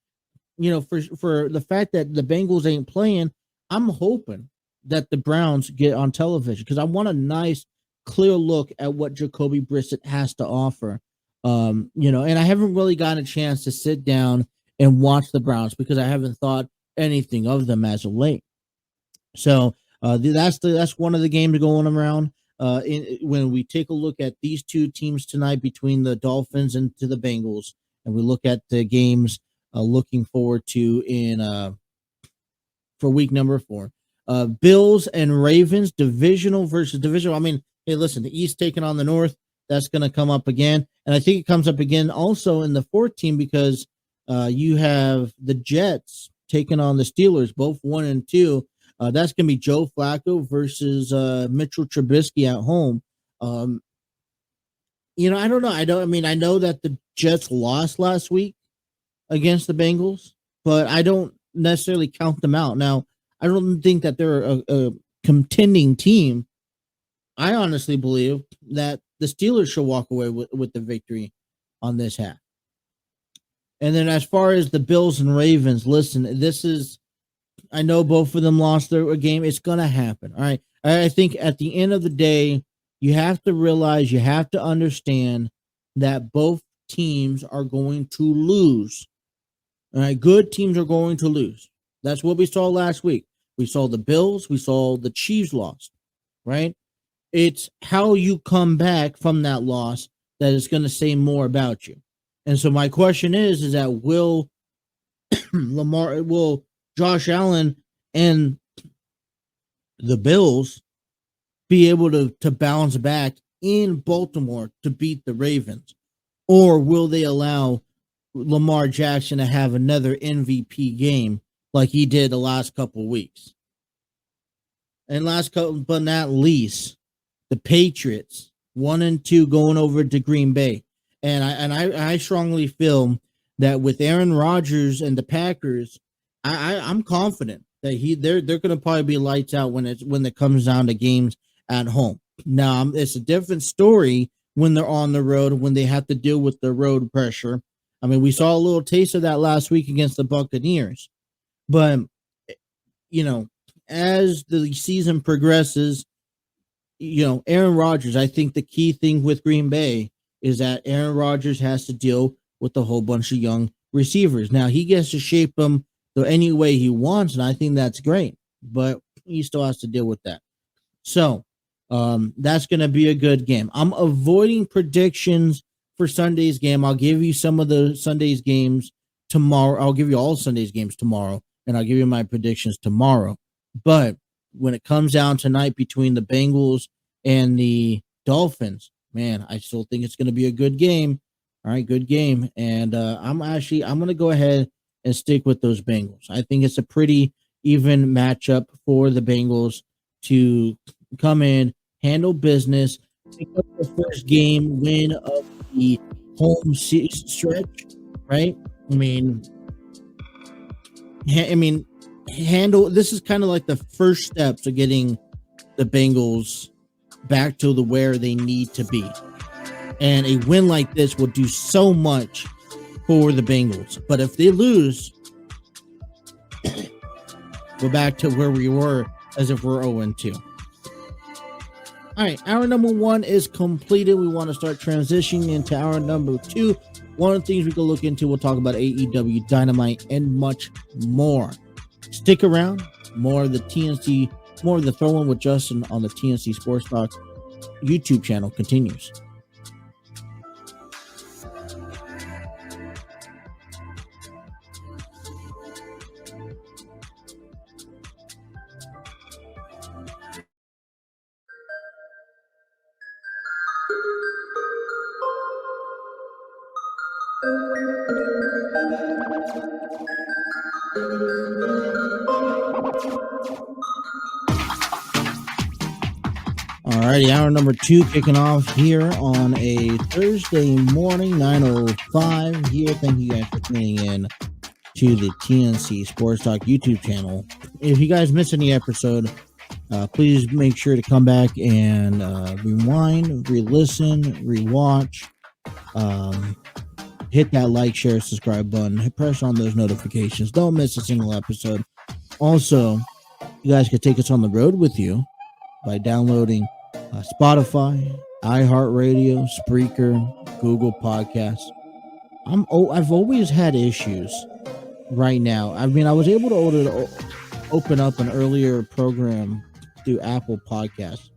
for the fact that the Bengals ain't playing, I'm hoping that the Browns get on television because I want a nice, clear look at what Jacoby Brissett has to offer. And I haven't really gotten a chance to sit down and watch the Browns because I haven't thought anything of them as of late. So that's one of the games going around. When we take a look at these two teams tonight between the Dolphins and to the Bengals, and we look at the games looking forward to for week number 4, Bills and Ravens, divisional versus divisional. I mean, hey, listen, the East taking on the North. That's going to come up again, and I think it comes up again also in the 4th team because you have the Jets taking on the Steelers, both 1-2. That's going to be Joe Flacco versus Mitchell Trubisky at home. I don't know. I know that the Jets lost last week against the Bengals, but I don't necessarily count them out. Now, I don't think that they're a contending team. I honestly believe that the Steelers should walk away with the victory on this half. And then as far as the Bills and Ravens, listen, I know both of them lost their game. It's going to happen. All right. I think at the end of the day, you have to realize, you have to understand that both teams are going to lose. All right. Good teams are going to lose. That's what we saw last week. We saw the Bills. We saw the Chiefs lost. Right. It's how you come back from that loss that is going to say more about you. And so my question is that will Josh Allen and the Bills be able to bounce back in Baltimore to beat the Ravens? Or will they allow Lamar Jackson to have another MVP game like he did the last couple of weeks? And but not least, the Patriots 1-2 going over to Green Bay. And I strongly feel that with Aaron Rodgers and the Packers, I'm confident that they're going to probably be lights out when it comes down to games at home. Now it's a different story when they're on the road, when they have to deal with the road pressure. I mean, we saw a little taste of that last week against the Buccaneers, but as the season progresses, Aaron Rodgers, I think the key thing with Green Bay is that Aaron Rodgers has to deal with a whole bunch of young receivers. Now he gets to shape them any way he wants, and I think that's great, but he still has to deal with that. So that's going to be a good game. I'm avoiding predictions for Sunday's game. I'll give you some of the Sunday's games tomorrow. I'll give you all Sunday's games tomorrow, and I'll give you my predictions tomorrow. But when it comes down tonight between the Bengals and the Dolphins, man, I still think it's going to be a good game. All right, good game. And I'm going to go ahead and stick with those Bengals. I think it's a pretty even matchup for the Bengals to come in, handle business, pick up the first game win of the home stretch, right? Handle this is kind of like the first steps of getting the Bengals back to where they need to be. And a win like this will do so much for the Bengals. But if they lose, we're back to where we were as if we're 0-2. All right, hour number 1 is completed. We want to start transitioning into hour number 2. One of the things we can look into, we'll talk about AEW, Dynamite, and much more. Stick around. More of the TNC, more of the Throw In with Justin on the TNC Sports Talk YouTube channel continues. All righty, hour number 2 kicking off here on a Thursday morning, 9:05 here. Thank you guys for tuning in to the TNC Sports Talk YouTube channel. If you guys miss any episode, please make sure to come back and rewind, re-listen, rewatch. Hit that like, share, subscribe button. Press on those notifications. Don't miss a single episode. Also, you guys can take us on the road with you by downloading Spotify, iHeartRadio, Spreaker, Google Podcasts. I've always had issues right now. I mean, I was able to open up an earlier program through Apple Podcasts,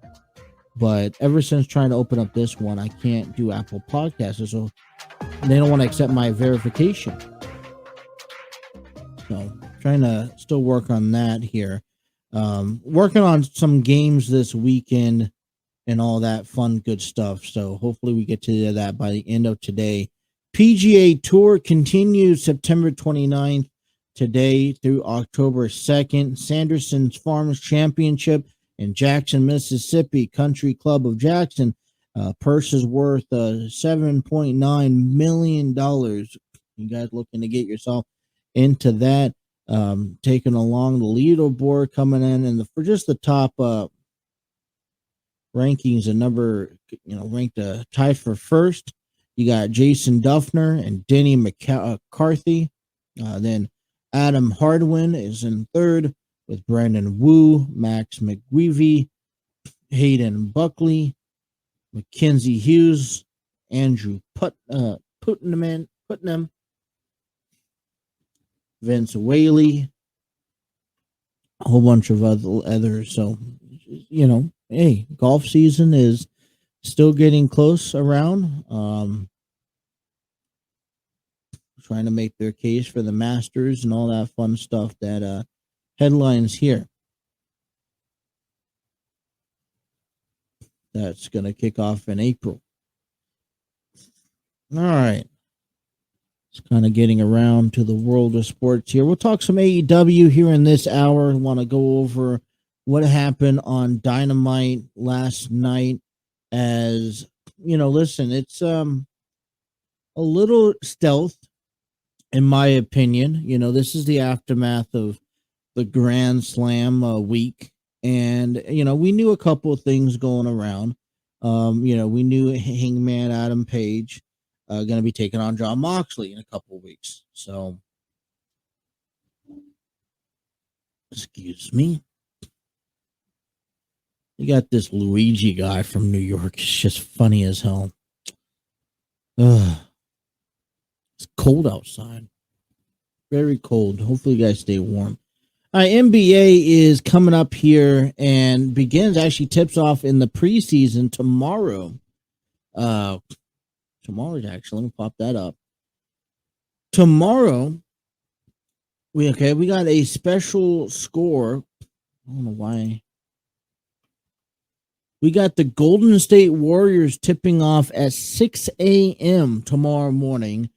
but ever since trying to open up this one, I can't do Apple Podcasts, so they don't want to accept my verification. So trying to still work on that here. Working on some games this weekend and all that fun, good stuff. So hopefully we get to that by the end of today. PGA Tour continues September 29th today through October 2nd. Sanderson's Farms Championship in Jackson, Mississippi. Country Club of Jackson. Purse is worth $7.9 million. You guys looking to get yourself into that. Taking along the leaderboard coming in and for just the top rankings, a number ranked tied for first. You got Jason Duffner and Denny McCarthy. Then Adam Hardwin is in third with Brandon Wu, Max McGreevy, Hayden Buckley, Mackenzie Hughes, Andrew Putnam, Vince Whaley, a whole bunch of others. So, hey, golf season is still getting close around. Trying to make their case for the Masters and all that fun stuff that headlines here. That's going to kick off in April. All right. It's kind of getting around to the world of sports here. We'll talk some AEW here in this hour. I want to go over what happened on Dynamite last night. As listen, it's a little stealth, in my opinion. This is the aftermath of the Grand Slam week, and we knew a couple of things going around. We knew Hangman Adam Page going to be taking on Jon Moxley in a couple of weeks. So, excuse me. You got this Luigi guy from New York. It's just funny as hell. It's cold outside. Very cold. Hopefully you guys stay warm. All right, NBA is coming up here and tips off in the preseason tomorrow. Tomorrow's actually, let me pop that up. Tomorrow, we got a special score. I don't know why. We got the Golden State Warriors tipping off at 6 a.m. tomorrow morning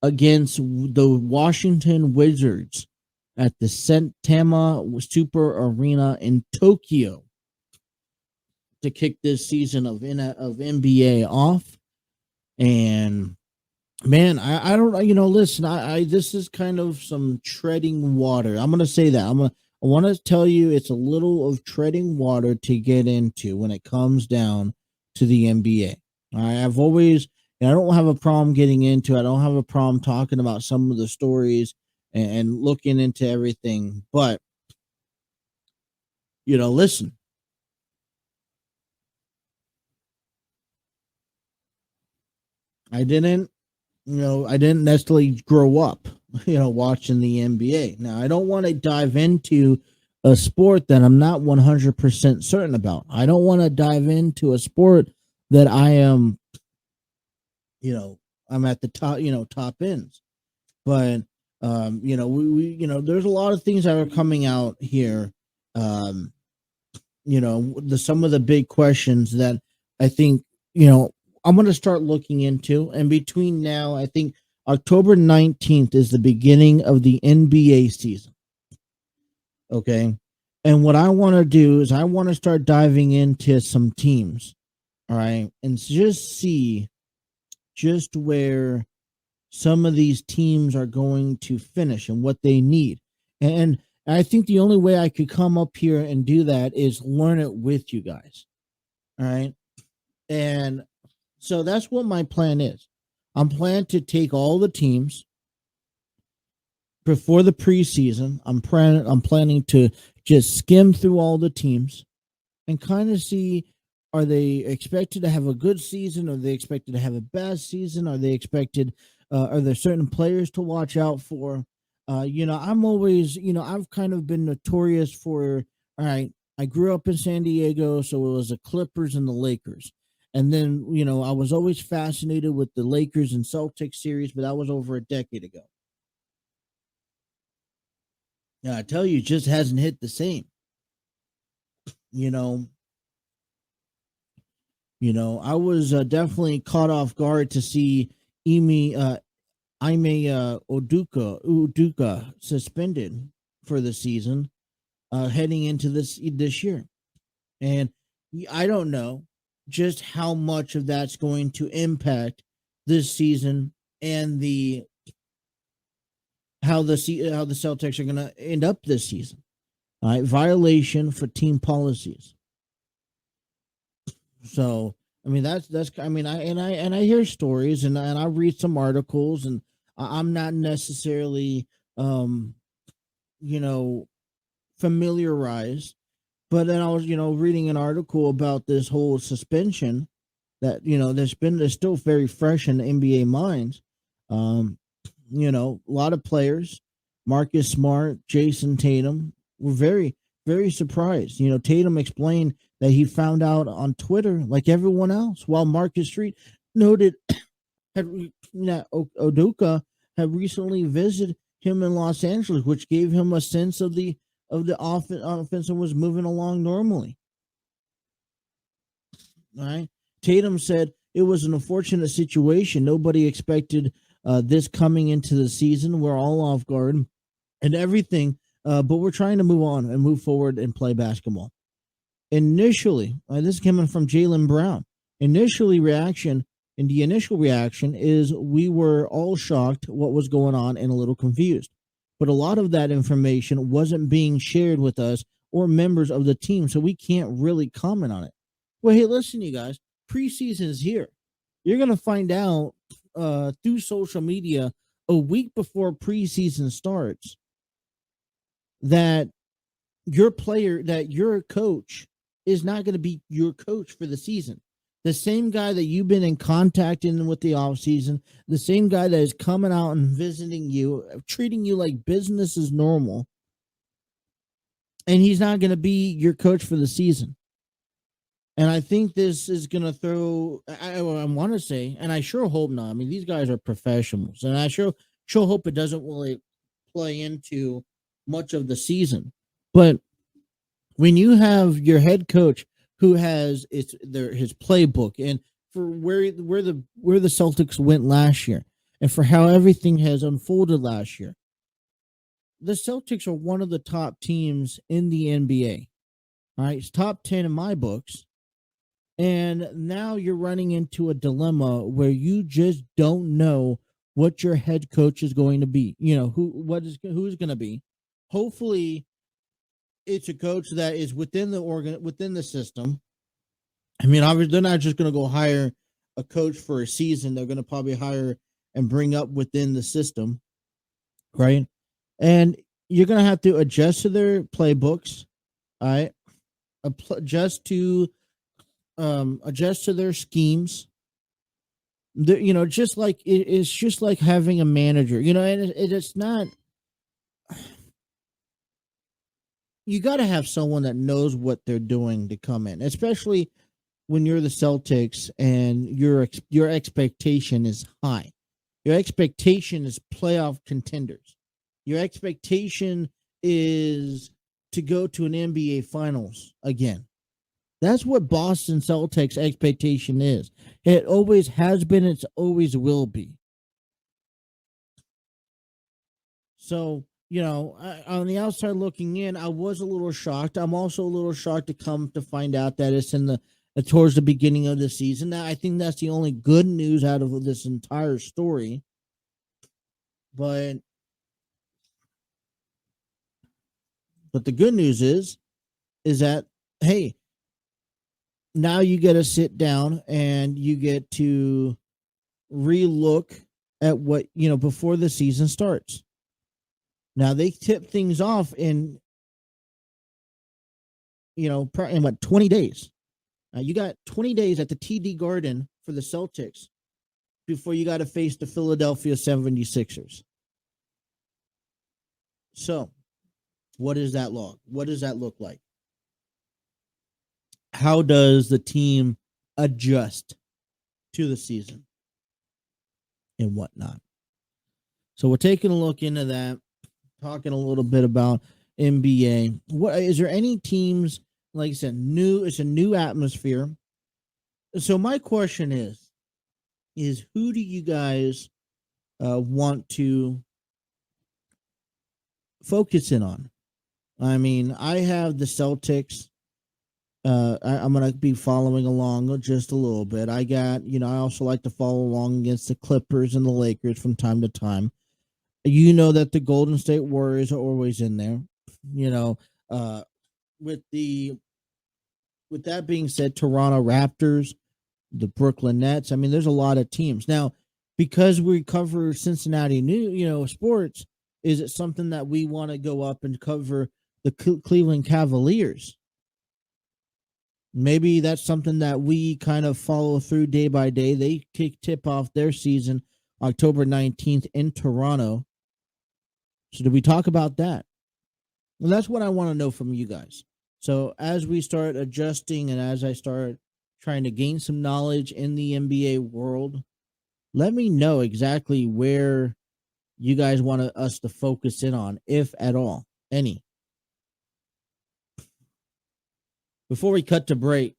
against the Washington Wizards at the Saitama Super Arena in Tokyo to kick this season of NBA off. And man, I don't, listen, this is kind of some treading water. I'm going to say that. I want to tell you it's a little of treading water to get into when it comes down to the NBA. I've always, I don't have a problem getting into it. I don't have a problem talking about some of the stories and looking into everything. But, listen, I didn't necessarily grow up, watching the NBA. Now, I don't want to dive into a sport that I'm not 100% certain about. I don't want to dive into a sport that I am, I'm at the top, top ends. But, there's a lot of things that are coming out here. Some of the big questions that I think, I'm going to start looking into. And between now, I think October 19th is the beginning of the NBA season. Okay. And what I want to do is I want to start diving into some teams. All right. And just see just where some of these teams are going to finish and what they need. And I think the only way I could come up here and do that is learn it with you guys. All right. And so that's what my plan is. I'm planning to take all the teams before the preseason. I'm planning to just skim through all the teams and kind of see, are they expected to have a good season? Are they expected to have a bad season? Are they expected, are there certain players to watch out for? I'm always, I've kind of been notorious for, all right, I grew up in San Diego, so it was the Clippers and the Lakers. And then, I was always fascinated with the Lakers and Celtics series, but that was over a decade ago. Yeah, I tell you, it just hasn't hit the same. I was definitely caught off guard to see Ime Udoka suspended for the season, heading into this year. And I don't know just how much of that's going to impact this season and how the Celtics are going to end up this season. All right, violation for team policies. So, I mean, I hear stories and I read some articles, and I'm not necessarily, familiarized, but then I was, reading an article about this whole suspension that, there's still very fresh in the NBA minds. A lot of players, Marcus Smart, Jason Tatum, were very, very surprised. Tatum explained that he found out on Twitter like everyone else, while Marcus Street noted that Udoka had recently visited him in Los Angeles, which gave him a sense of the offense and was moving along normally. All right. Tatum said it was an unfortunate situation. Nobody expected this coming into the season. We're all off guard and everything, but we're trying to move on and move forward and play basketball. Initially, this is coming from Jaylen Brown. The initial reaction is we were all shocked what was going on and a little confused. But a lot of that information wasn't being shared with us or members of the team, so we can't really comment on it. Well, hey, listen, you guys, preseason is here. You're going to find out through social media a week before preseason starts that your coach is not going to be your coach for the season. The same guy that you've been in contact with the offseason, the same guy that is coming out and visiting you, treating you like business is normal, and he's not going to be your coach for the season. And I think this is going to throw, I want to say, and I sure hope not. I mean, these guys are professionals, and I sure hope it doesn't really play into much of the season. But when you have your head coach who has his playbook, and for where the Celtics went last year, and for how everything has unfolded last year, the Celtics are one of the top teams in the NBA. All right, it's top 10 in my books. And now you're running into a dilemma where you just don't know what your head coach is going to be. Who's going to be. Hopefully, it's a coach that is within the system. I mean, obviously, they're not just going to go hire a coach for a season. They're going to probably hire and bring up within the system, right? And you're going to have to adjust to their playbooks, all right? Adjust to their schemes, Just like it's just like having a manager, and it's not. You got to have someone that knows what they're doing to come in, especially when you're the Celtics and your expectation is high. Your expectation is playoff contenders. Your expectation is to go to an NBA Finals again. That's what Boston Celtics expectation is. It always has been. It always will be. So, on the outside looking in, I was a little shocked. I'm also a little shocked to come to find out that it's towards the beginning of the season. Now, I think that's the only good news out of this entire story. But the good news is that, hey, now you get to sit down and you get to relook at what, before the season starts. Now they tip things off in 20 days. You got 20 days at the TD Garden for the Celtics before you got to face the Philadelphia 76ers. So, what is that log? What does that look like? How does the team adjust to the season and whatnot? So we're taking a look into that, talking a little bit about NBA. What is there any teams, like I said, new? It's a new atmosphere. So my question is who do you guys want to focus in on? I mean, I have the Celtics. I'm going to be following along just a little bit. I got, I also like to follow along against the Clippers and the Lakers from time to time. That the Golden State Warriors are always in there. With that being said, Toronto Raptors, the Brooklyn Nets. I mean, there's a lot of teams. Now, because we cover Cincinnati sports, is it something that we want to go up and cover the Cleveland Cavaliers? Maybe that's something that we kind of follow through day by day. They tip off their season October 19th in Toronto. So did we talk about that? Well, that's what I want to know from you guys. So as we start adjusting and as I start trying to gain some knowledge in the NBA world, let me know exactly where you guys want us to focus in on, if at all, any. Before we cut to break,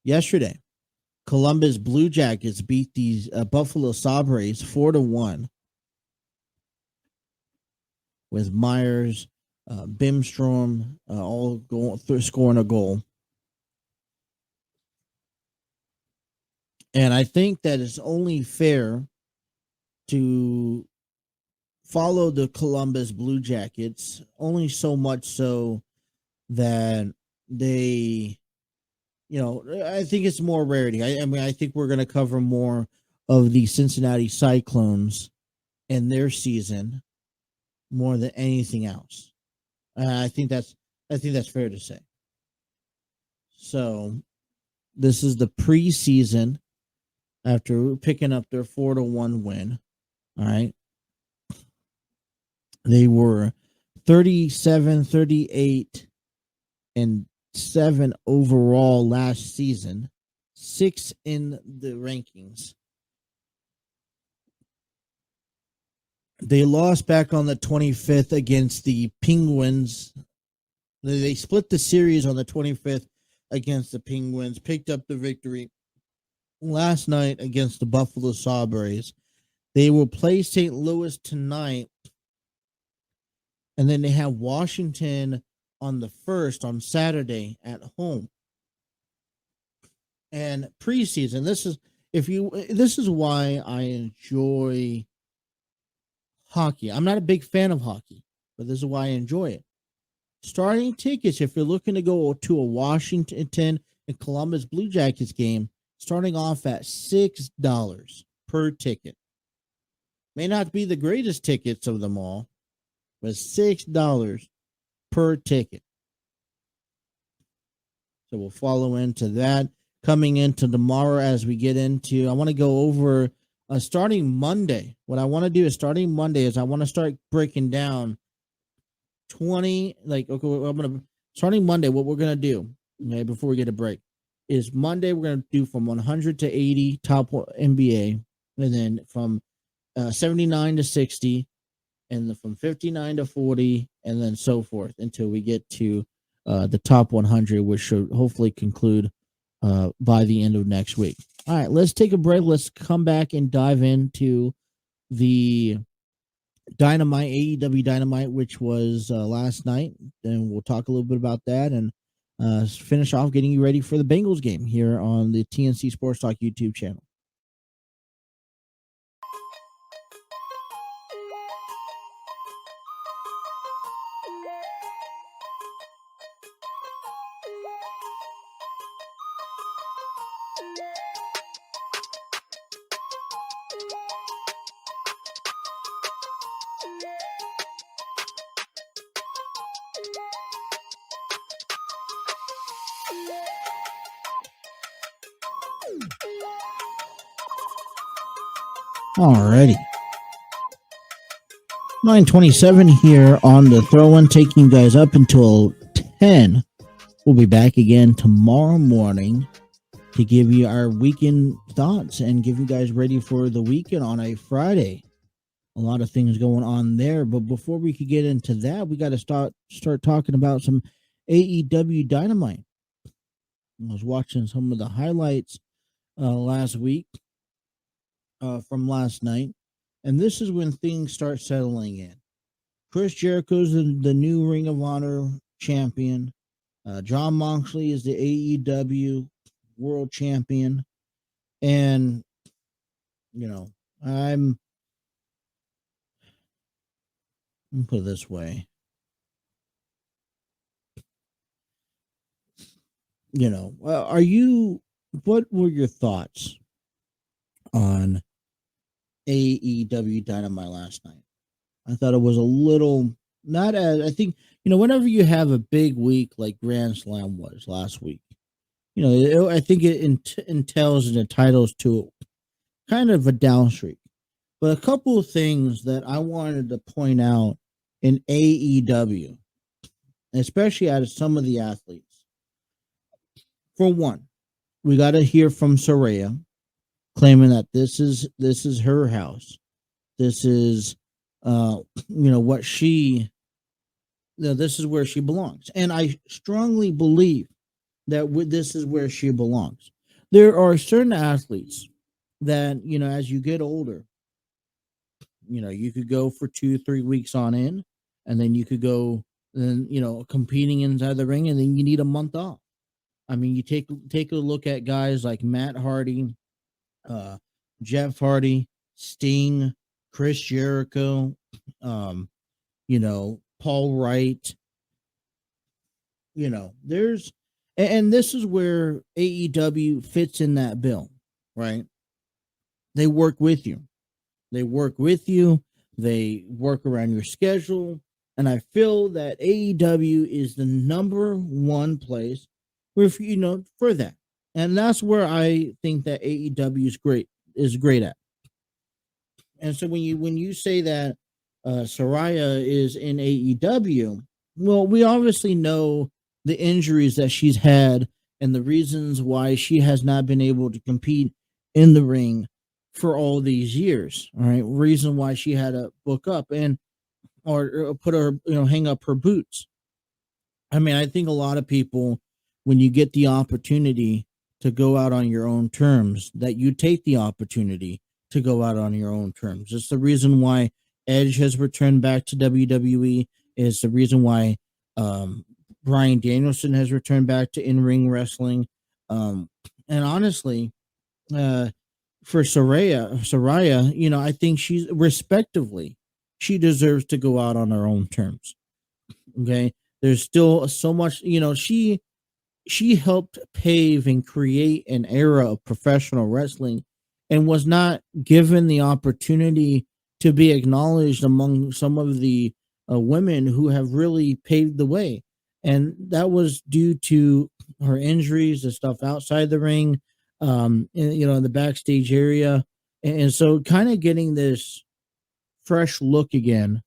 yesterday, Columbus Blue Jackets beat these Buffalo Sabres 4-1 with Myers, Bimstrom, all scoring a goal. And I think that it's only fair to follow the Columbus Blue Jackets, only so much so that they, I think it's more rarity. I mean, I think we're going to cover more of the Cincinnati Cyclones and their season more than anything else. I think that's fair to say. So this is the preseason after picking up their 4-1 win. All right. They were 37, 38, and 7 overall last season, 6 in the rankings. They lost back on the 25th against the Penguins. They split the series on the 25th against the Penguins, picked up the victory last night against the Buffalo Sabres. They will play St. Louis tonight. And then they have Washington on the 1st on Saturday at home. And preseason, this is why I enjoy hockey. I'm not a big fan of hockey, but this is why I enjoy it. Starting tickets, if you're looking to go to a Washington and Columbus Blue Jackets game, starting off at $6 per ticket. May not be the greatest tickets of them all, but $6 per ticket. So we'll follow into that. Coming into tomorrow as we get into, I want to go over starting Monday. What I want to do is starting Monday is I want to start breaking down 20, starting Monday, what we're going to do, okay, before we get a break, is Monday we're going to do from 100 to 80 top NBA, and then from 79 to 60, and then from 59 to 40, and then so forth until we get to the top 100, which should hopefully conclude by the end of next week. All right, let's take a break. Let's come back and dive into the Dynamite, AEW Dynamite, which was last night. And we'll talk a little bit about that and finish off getting you ready for the Bengals game here on the TNC Sports Talk YouTube channel. Alrighty. 9:27 here on the throw-in, taking you guys up until 10. We'll be back again tomorrow morning to give you our weekend thoughts and give you guys ready for the weekend on a Friday. A lot of things going on there, but before we could get into that, we got to start talking about some AEW Dynamite. I was watching some of the highlights last week from last night, and this is when things start settling in. Chris Jericho's the new Ring of Honor champion. Jon Moxley is the AEW world champion, and I'm let me put it this way. What were your thoughts on AEW Dynamite last night? I thought it was a little, not as, I think, whenever you have a big week like Grand Slam was last week, I think it entails and entitles to kind of a down streak. But a couple of things that I wanted to point out in AEW, especially out of some of the athletes. For one, we got to hear from Saraya claiming that this is her house. This is, what this is where she belongs. And I strongly believe that this is where she belongs. There are certain athletes that, as you get older, you could go for 2-3 weeks on end, and then you could go, competing inside the ring, and then you need a month off. I mean, you take a look at guys like Matt Hardy, Jeff Hardy, Sting, Chris Jericho, Paul Wright. There's, and this is where AEW fits in that bill, right? They work with you. They work around your schedule. And I feel that AEW is the number one place where, for that. And that's where I think that AEW is great at. And so when you say that Saraya is in AEW, well, we obviously know the injuries that she's had and the reasons why she has not been able to compete in the ring for all these years. All right. Reason why she had to book up or put her, hang up her boots. I mean, I think a lot of people, when you get the opportunity to go out on your own terms, that you take the opportunity to go out on your own terms. It's the reason why Edge has returned back to WWE. It's the reason why Bryan Danielson has returned back to in-ring wrestling. And honestly, for Saraya, I think she's respectively, she deserves to go out on her own terms. Okay. There's still so much, she helped pave and create an era of professional wrestling and was not given the opportunity to be acknowledged among some of the women who have really paved the way. and that was due to her injuries, the stuff outside the ring, in the backstage area, and so kind of getting this fresh look again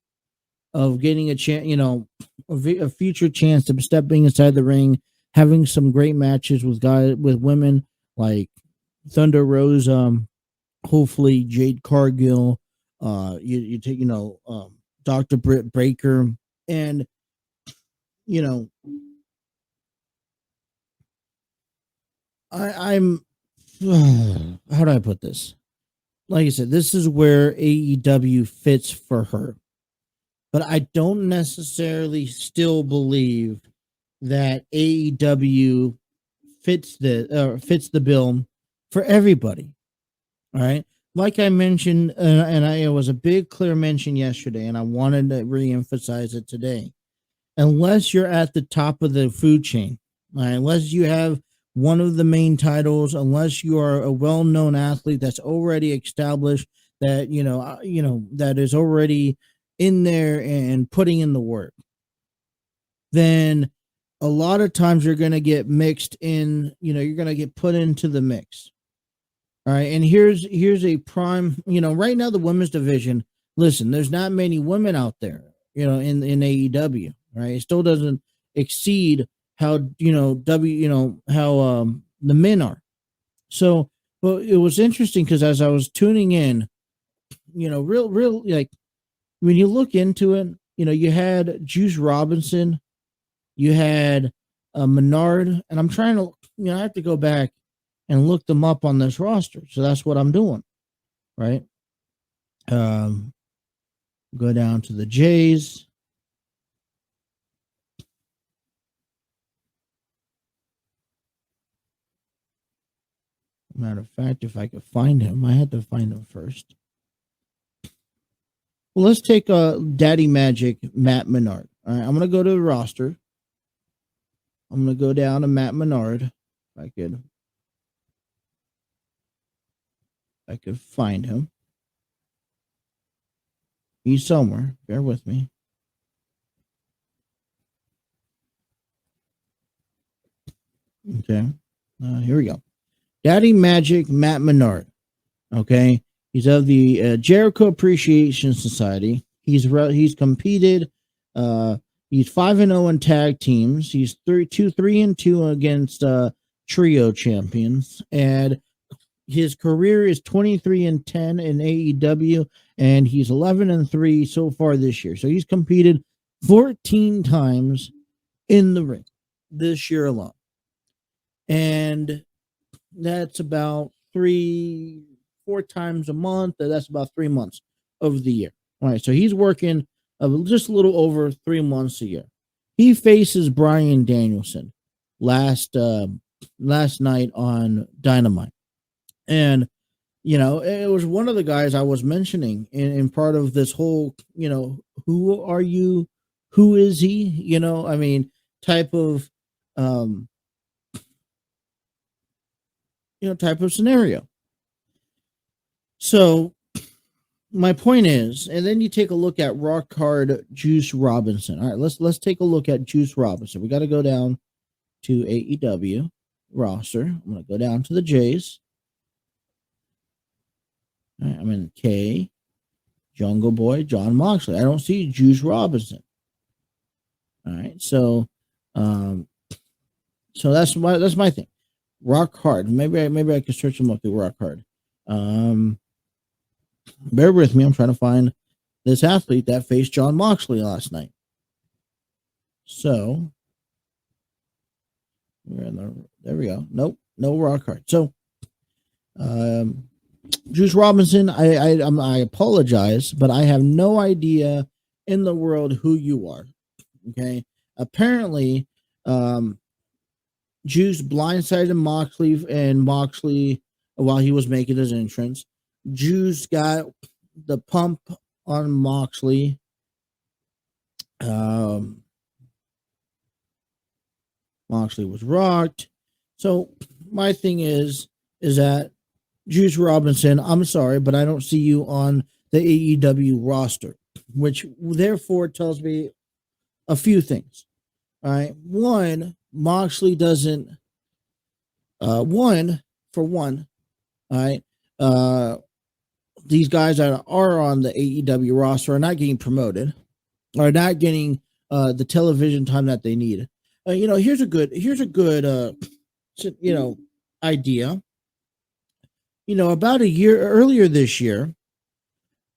of getting a chance, a future chance of stepping inside the ring, having some great matches with women like Thunder Rosa, hopefully Jade Cargill, you take, Dr. Britt Baker, and I'm how do I put this? Like I said, this is where AEW fits for her. But I don't necessarily still believe that AEW fits the bill for everybody. All right. Like I mentioned, it was a big clear mention yesterday, and I wanted to reemphasize it today. Unless you're at the top of the food chain, all right, unless you have one of the main titles, unless you are a well-known athlete that's already established, that that is already in there and putting in the work, then a lot of times you're going to get mixed in, you're going to get put into the mix. All right. And here's a prime, right now, the women's division, listen, there's not many women out there, in AEW, right? It still doesn't exceed how, how the men are. So, but it was interesting because as I was tuning in, real, like, when you look into it, you had Juice Robinson, you had Menard, and I'm trying to, I have to go back and look them up on this roster. So that's what I'm doing, right? Go down to the Jays. Matter of fact, if I could find him, I had to find him first. Well, let's take Daddy Magic, Matt Menard. All right, I'm going to go to the roster. I'm going to go down to Matt Menard. If I could find him. He's somewhere. Bear with me. Okay. Here we go. Daddy Magic, Matt Menard. Okay. He's of the Jericho Appreciation Society. He's competed. He's 5-0 in tag teams. He's 3-2 against trio champions, and his career is 23-10 in AEW, and he's 11-3 so far this year. So he's competed 14 times in the ring this year alone, and that's about 3-4 times a month. That's about 3 months of the year. All right, so he's working just a little over 3 months a year. He faces Bryan Danielson last night on Dynamite. And, it was one of the guys I was mentioning in part of this whole, who are you? Who is he? Type of, type of scenario. So my point is, and then you take a look at Rock Hard Juice Robinson. All right, let's take a look at Juice Robinson. We got to go down to AEW roster. I'm going to go down to the Jays. All right, I'm in K, Jungle Boy, John Moxley. I don't see Juice Robinson. All right, so that's my thing. Rock Hard. Maybe I could search him up through Rock Hard. Bear with me. I'm trying to find this athlete that faced John Moxley last night. So, there we go. Nope, no Rock Hard. So, Juice Robinson, I apologize, but I have no idea in the world who you are. Okay, apparently, Juice blindsided Moxley while he was making his entrance. Juice got the pump on Moxley. Moxley was rocked. So my thing is that Juice Robinson, I'm sorry, but I don't see you on the AEW roster, which therefore tells me a few things. All right. One, Moxley doesn't. One for one. All right. These guys that are on the AEW roster are not getting promoted, are not getting the television time that they need. Here's a good idea. About a year earlier this year,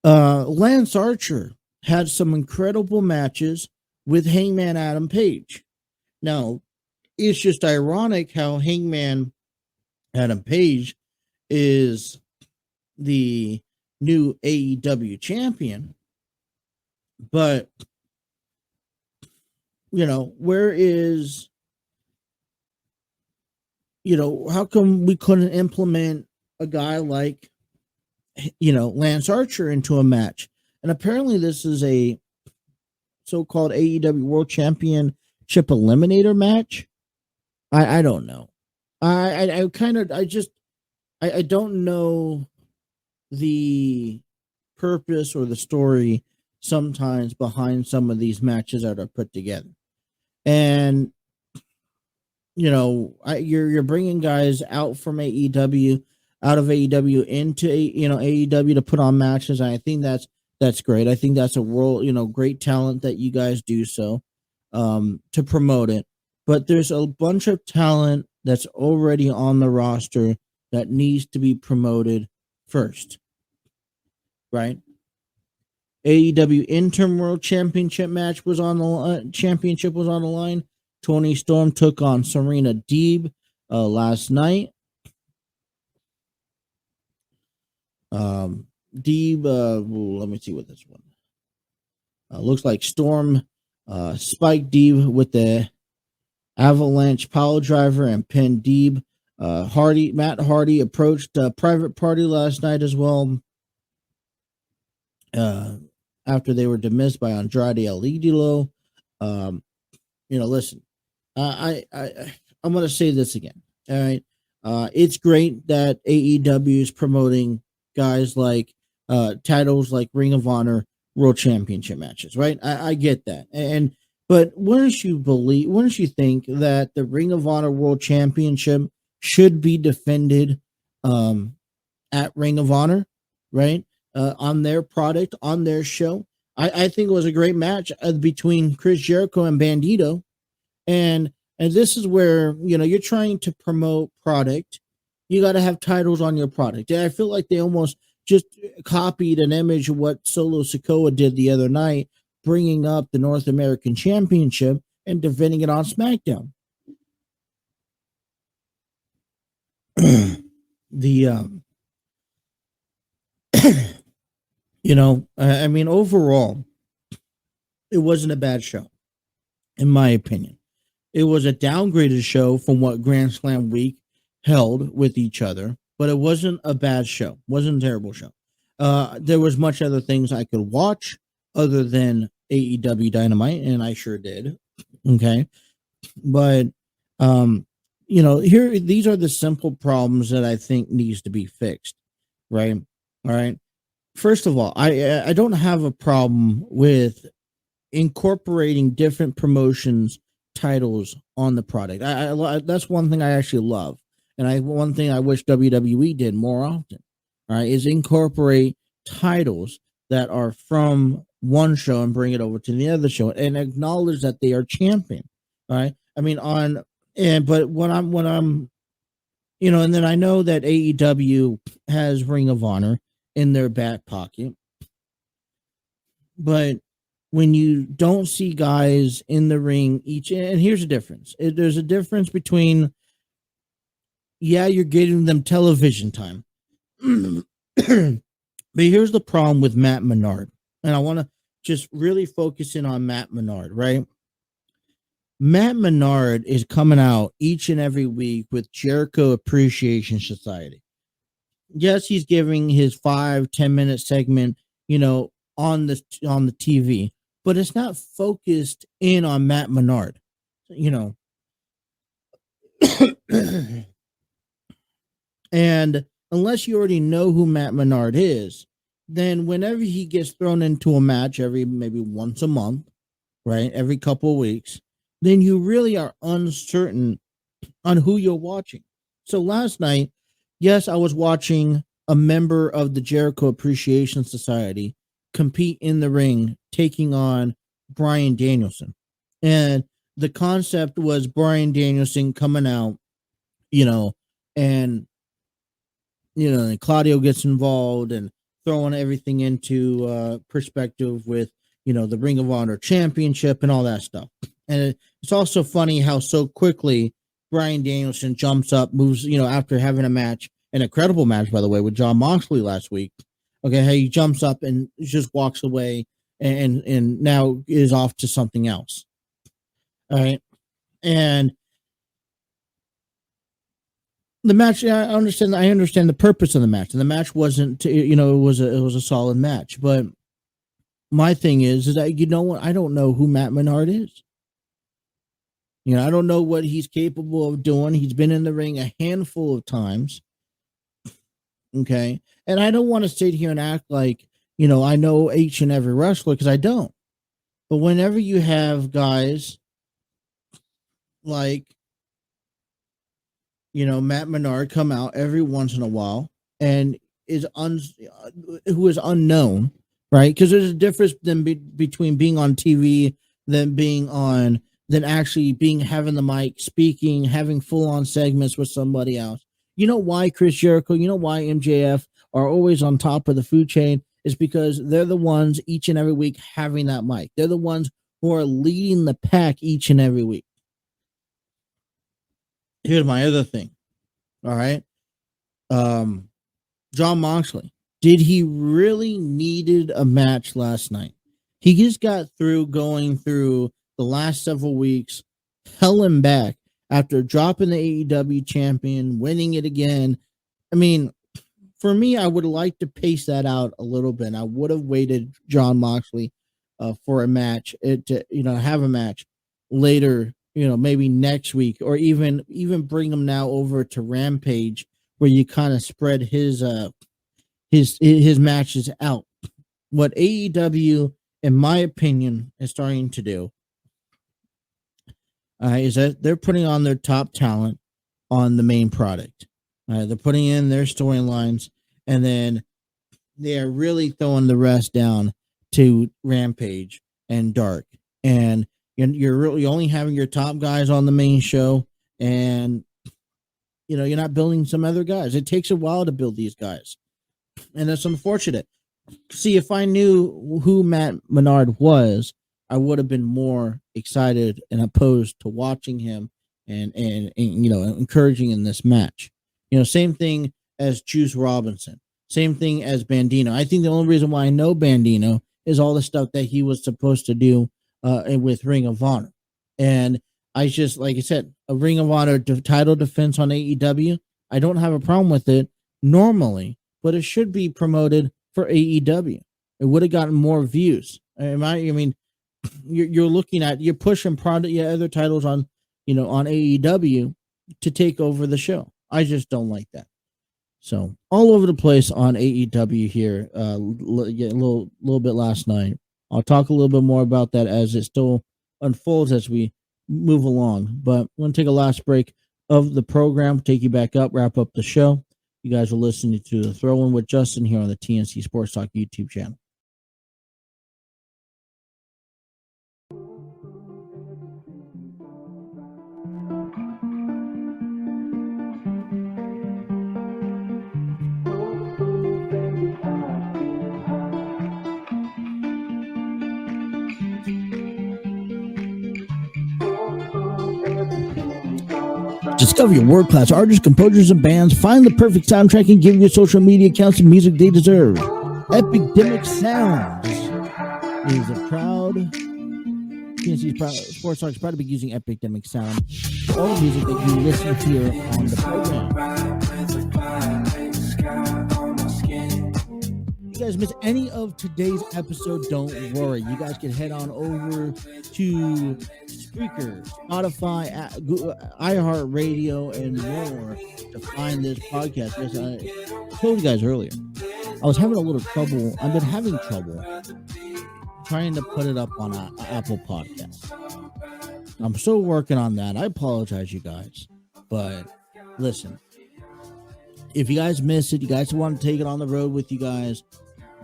Lance Archer had some incredible matches with Hangman Adam Page. Now, it's just ironic how Hangman Adam Page is the new AEW champion, but where is how come we couldn't implement a guy like Lance Archer into a match? And apparently this is a so-called AEW World Championship Eliminator match. I don't know. I don't know the purpose or the story sometimes behind some of these matches that are put together. And you're bringing guys out from AEW, out of AEW into AEW to put on matches. And I think that's great. I think that's a world, great talent that you guys do so to promote it. But there's a bunch of talent that's already on the roster that needs to be promoted first, right? AEW Interim World Championship match was on the line. Toni Storm took on Serena Deeb last night. Deeb, let me see what this one looks like. Storm spiked Deeb with the Avalanche Pile Driver and pinned Deeb. Matt Hardy approached Private Party last night as well. After they were dismissed by Andrade El Idolo. Listen, I'm going to say this again. All right. It's great that AEW is promoting guys like titles like Ring of Honor World Championship matches, right? I get that. But wouldn't you think that the Ring of Honor World Championship should be defended at Ring of Honor, right? On their product, on their show. I think it was a great match between Chris Jericho and Bandito. And this is where, you're trying to promote product. You got to have titles on your product. And I feel like they almost just copied an image of what Solo Sikoa did the other night, bringing up the North American Championship and defending it on SmackDown. Overall, it wasn't a bad show, in my opinion. It was a downgraded show from what Grand Slam Week held with each other, but it wasn't a bad show. It wasn't a terrible show. There was much other things I could watch other than AEW Dynamite, and I sure did. Okay. But, these are the simple problems that I think needs to be fixed. Right. All right. First of all, I don't have a problem with incorporating different promotions titles on the product. That's one thing I actually love. And one thing I wish WWE did more often, all right, is incorporate titles that are from one show and bring it over to the other show and acknowledge that they are champion. All right. But when I'm and then I know that AEW has Ring of Honor in their back pocket. But when you don't see guys in the ring and here's the difference. There's a difference between, you're getting them television time. But here's the problem with Matt Menard. And I want to just really focus in on Matt Menard, right? Matt Menard is coming out each and every week with Jericho Appreciation Society. Yes, he's giving his 5-10 minute segment, on the TV, but it's not focused in on Matt Menard, And unless you already know who Matt Menard is, then whenever he gets thrown into a match maybe once a month, right, every couple of weeks, then you really are uncertain on who you're watching. So last night, yes, I was watching a member of the Jericho Appreciation Society compete in the ring, taking on Bryan Danielson. And the concept was Bryan Danielson coming out, and and Claudio gets involved and throwing everything into perspective with the Ring of Honor Championship and all that stuff. And it's also funny how so quickly Bryan Danielson jumps up, moves, after having a match, an incredible match, by the way, with Jon Moxley last week. Okay, how he jumps up and just walks away and now is off to something else. All right. And the match, I understand the purpose of the match. And the match wasn't, it was a solid match. But my thing is that, what? I don't know who Matt Menard is. I don't know what he's capable of doing. He's been in the ring a handful of times. Okay. And I don't want to sit here and act like, I know each and every wrestler, because I don't. But whenever you have guys like, Matt Menard come out every once in a while and who is unknown, right? Because there's a difference between being on TV than actually having the mic, speaking, having full-on segments with somebody else. You know why Chris Jericho, why MJF are always on top of the food chain is because they're the ones each and every week having that mic. They're the ones who are leading the pack each and every week. Here's my other thing. All right. Jon Moxley. Did he really needed a match last night? He just got through going through the last several weeks, hell and back, after dropping the AEW champion, winning it again. I mean, for me, I would like to pace that out a little bit. I would have waited Jon Moxley for a match, to have a match later, maybe next week, or even bring him now over to Rampage, where you kind of spread his matches out. What AEW, in my opinion, is starting to do is that they're putting on their top talent on the main product. They're putting in their storylines, and then they are really throwing the rest down to Rampage and Dark. And you're really only having your top guys on the main show, and you're not building some other guys. It takes a while to build these guys, and that's unfortunate. See, if I knew who Matt Menard was, I would have been more excited and opposed to watching him and encouraging in this match. Same thing as Juice Robinson, same thing as Bandino. I think the only reason why I know Bandino is all the stuff that he was supposed to do with Ring of Honor. And I just, like I said, a Ring of Honor title defense on AEW, I don't have a problem with it normally, but it should be promoted for AEW. It would have gotten more views. You're pushing other titles on AEW to take over the show. I just don't like that. So all over the place on AEW here. A little bit last night. I'll talk a little bit more about that as it still unfolds as we move along. But I'm going to take a last break of the program, take you back up, wrap up the show. You guys are listening to the Throw-In with Justin here on the TNC Sports Talk YouTube channel. Discover your world-class artists, composers, and bands. Find the perfect soundtrack and give your social media accounts the music they deserve. Epidemic Sound is a proud TNC Sports Talk is proud to be using Epidemic Sound for all the music that you listen to here on the program. If you guys miss any of today's episode, don't worry. You guys can head on over to Spreaker, Spotify, iHeartRadio, and more to find this podcast. As I told you guys earlier, I was having a little trouble. I've been having trouble trying to put it up on Apple Podcasts. I'm still working on that. I apologize, you guys. But listen, if you guys miss it, you guys want to take it on the road with you guys,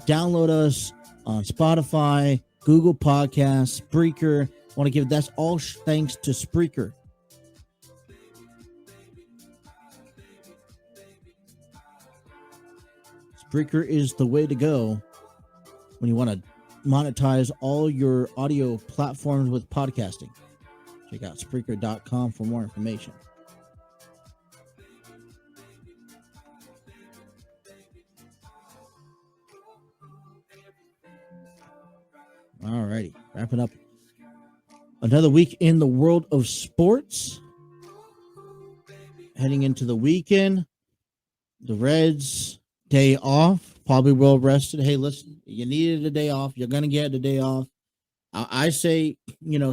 download us on Spotify, Google Podcasts, Spreaker. I want to give that's all thanks to Spreaker. Spreaker is the way to go when you want to monetize all your audio platforms with podcasting. Check out Spreaker.com for more information. All righty, wrapping up another week in the world of sports. Heading into the weekend, the Reds day off, probably well rested. Hey, listen, you needed a day off. You're gonna get a day off. I say,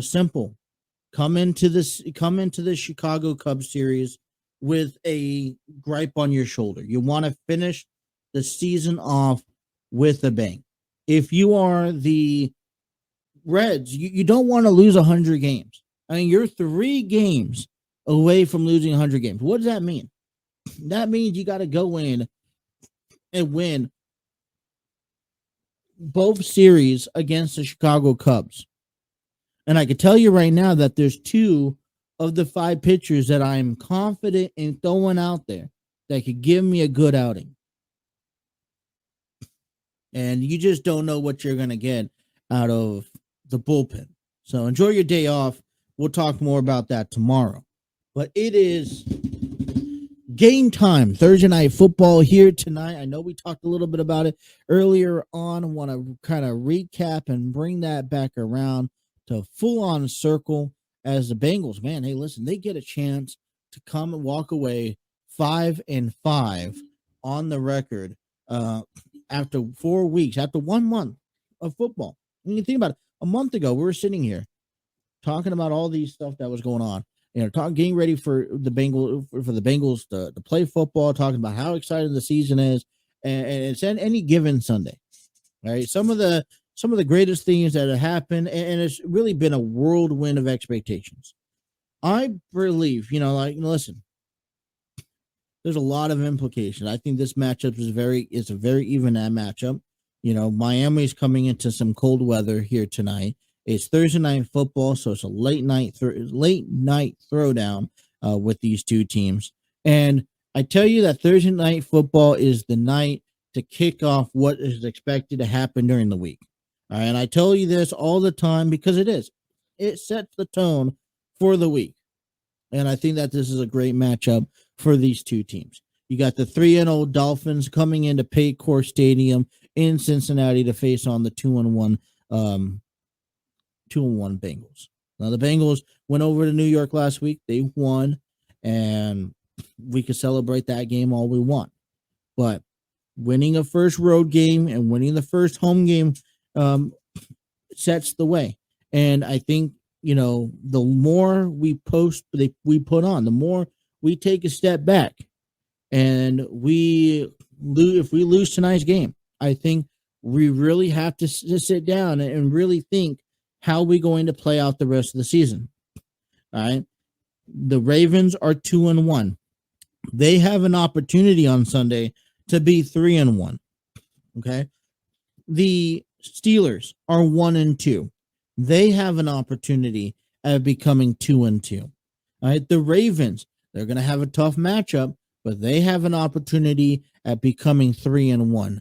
simple. Come into this Chicago Cubs series with a gripe on your shoulder. You want to finish the season off with a bang. If you are the Reds, you don't want to lose 100 games. I mean, you're 3 games away from losing 100 games. What does that mean? That means you got to go in and win both series against the Chicago Cubs. And I can tell you right now that there's 2 of the 5 pitchers that I'm confident in throwing out there that could give me a good outing. And you just don't know what you're going to get out of the bullpen. So enjoy your day off. We'll talk more about that tomorrow. But it is game time. Thursday night football here tonight. I know we talked a little bit about it earlier on. I want to kind of recap and bring that back around to full-on circle as the Bengals. Man, hey, listen, they get a chance to come and walk away 5-5 on the record after 4 weeks, after 1 month of football. When you think about it, a month ago, we were sitting here talking about all these stuff that was going on. Getting ready for the Bengals to play football, talking about how exciting the season is, and it's any given Sunday, right? Some of the greatest things that have happened, and it's really been a whirlwind of expectations. I believe, listen, there's a lot of implications. I think this matchup is a very even matchup. Miami's coming into some cold weather here tonight. It's Thursday night football, so it's a late night throwdown with these 2 teams. And I tell you that Thursday night football is the night to kick off what is expected to happen during the week. All right, and I tell you this all the time because it is. It sets the tone for the week. And I think that this is a great matchup for these 2 teams. You got the 3-0 Dolphins coming into Paycor Stadium in Cincinnati to face on the 2-1 Bengals. Now the Bengals went over to New York last week. They won, and we could celebrate that game all we want. But winning a first road game and winning the first home game sets the way. And I think, the more we put on, the more we take a step back, and if we lose tonight's game, I think we really have to sit down and really think, how are we going to play out the rest of the season? All right. The Ravens are 2-1. They have an opportunity on Sunday to be 3-1. Okay. The Steelers are 1-2. They have an opportunity at becoming 2-2. All right. The Ravens, they're going to have a tough matchup, but they have an opportunity at becoming 3-1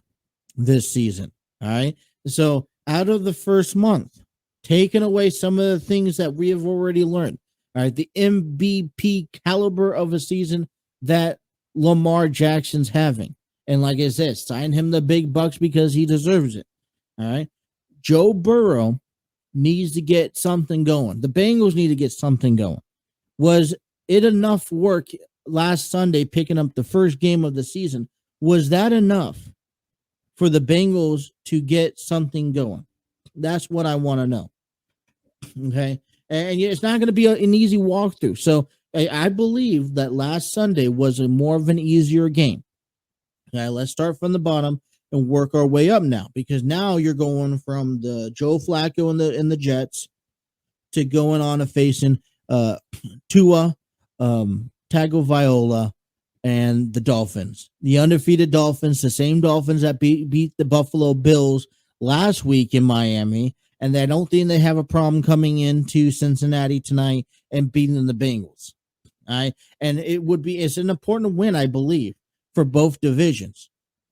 this season. All right. So out of the first month, taking away some of the things that we have already learned. All right. The MVP caliber of a season that Lamar Jackson's having. And like I said, sign him the big bucks because he deserves it. All right. Joe Burrow needs to get something going. The Bengals need to get something going. Was it enough work last Sunday picking up the first game of the season? Was that enough for the Bengals to get something going? That's what I want to know. Okay. And it's not going to be an easy walkthrough. So I believe that last Sunday was more of an easier game. Okay. Let's start from the bottom and work our way up now, because now you're going from the Joe Flacco and the Jets to going on and facing Tua, Tagovailoa, and the Dolphins. The undefeated Dolphins, the same Dolphins that beat the Buffalo Bills last week in Miami, and I don't think they have a problem coming into Cincinnati tonight and beating the Bengals. All right, and it's an important win, I believe, for both divisions,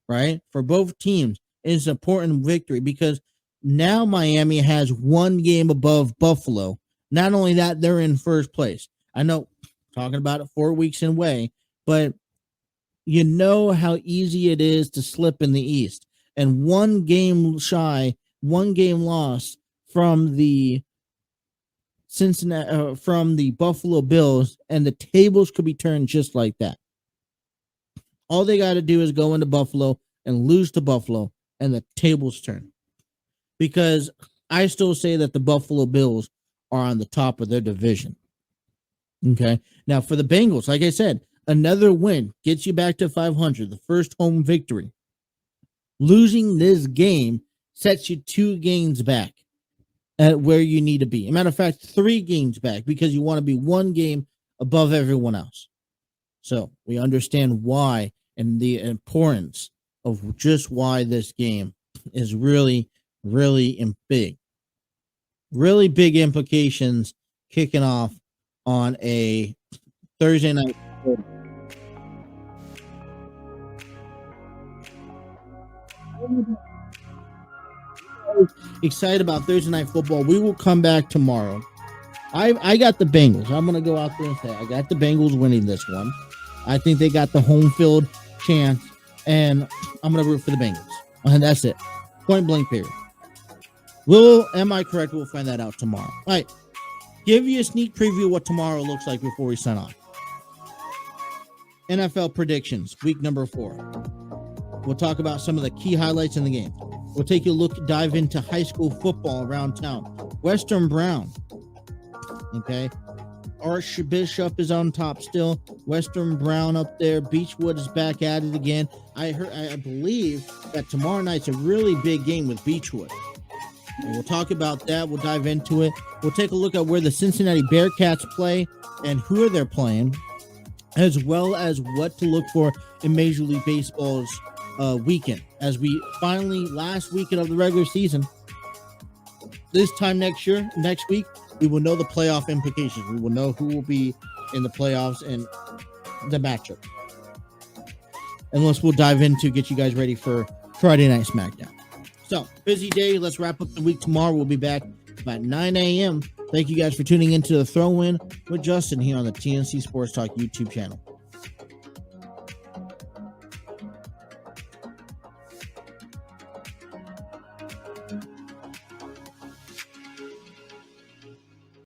right? For both teams, it's an important victory because now Miami has one game above Buffalo. Not only that, they're in first place. I know, talking about it 4 weeks away, but you know how easy it is to slip in the East. And one game loss from the from the Buffalo Bills, and the tables could be turned just like that. All they got to do is go into Buffalo and lose to Buffalo, and the tables turn. Because I still say that the Buffalo Bills are on the top of their division. Okay. Now for the Bengals, like I said, another win gets you back to 500, the first home victory. Losing this game sets you 2 games back at where you need to be. As a matter of fact, 3 games back because you want to be 1 game above everyone else. So we understand why and the importance of just why this game is really, really big. Really big implications kicking off on a Thursday night. Excited about Thursday night football. We will come back tomorrow. I got the Bengals. I'm going to go out there and say I got the Bengals winning this one. I think they got the home field chance, and I'm going to root for the Bengals. And that's it. Point blank period. Am I correct? We'll find that out tomorrow. All right. Give you a sneak preview of what tomorrow looks like before we sign off. NFL predictions, week number 4. We'll talk about some of the key highlights in the game. We'll take a dive into high school football around town. Western Brown. Okay. Archbishop is on top still. Western Brown up there. Beechwood is back at it again. I believe that tomorrow night's a really big game with Beechwood. And we'll talk about that. We'll dive into it. We'll take a look at where the Cincinnati Bearcats play and who they're playing, as well as what to look for in Major League Baseball's weekend. As we finally, last weekend of the regular season, this time next week, we will know the playoff implications. We will know who will be in the playoffs and the matchup. And we'll dive into get you guys ready for Friday Night SmackDown. So, busy day. Let's wrap up the week tomorrow. We'll be back about 9 a.m. Thank you guys for tuning into the Throw-In with Justin here on the TNC Sports Talk YouTube channel.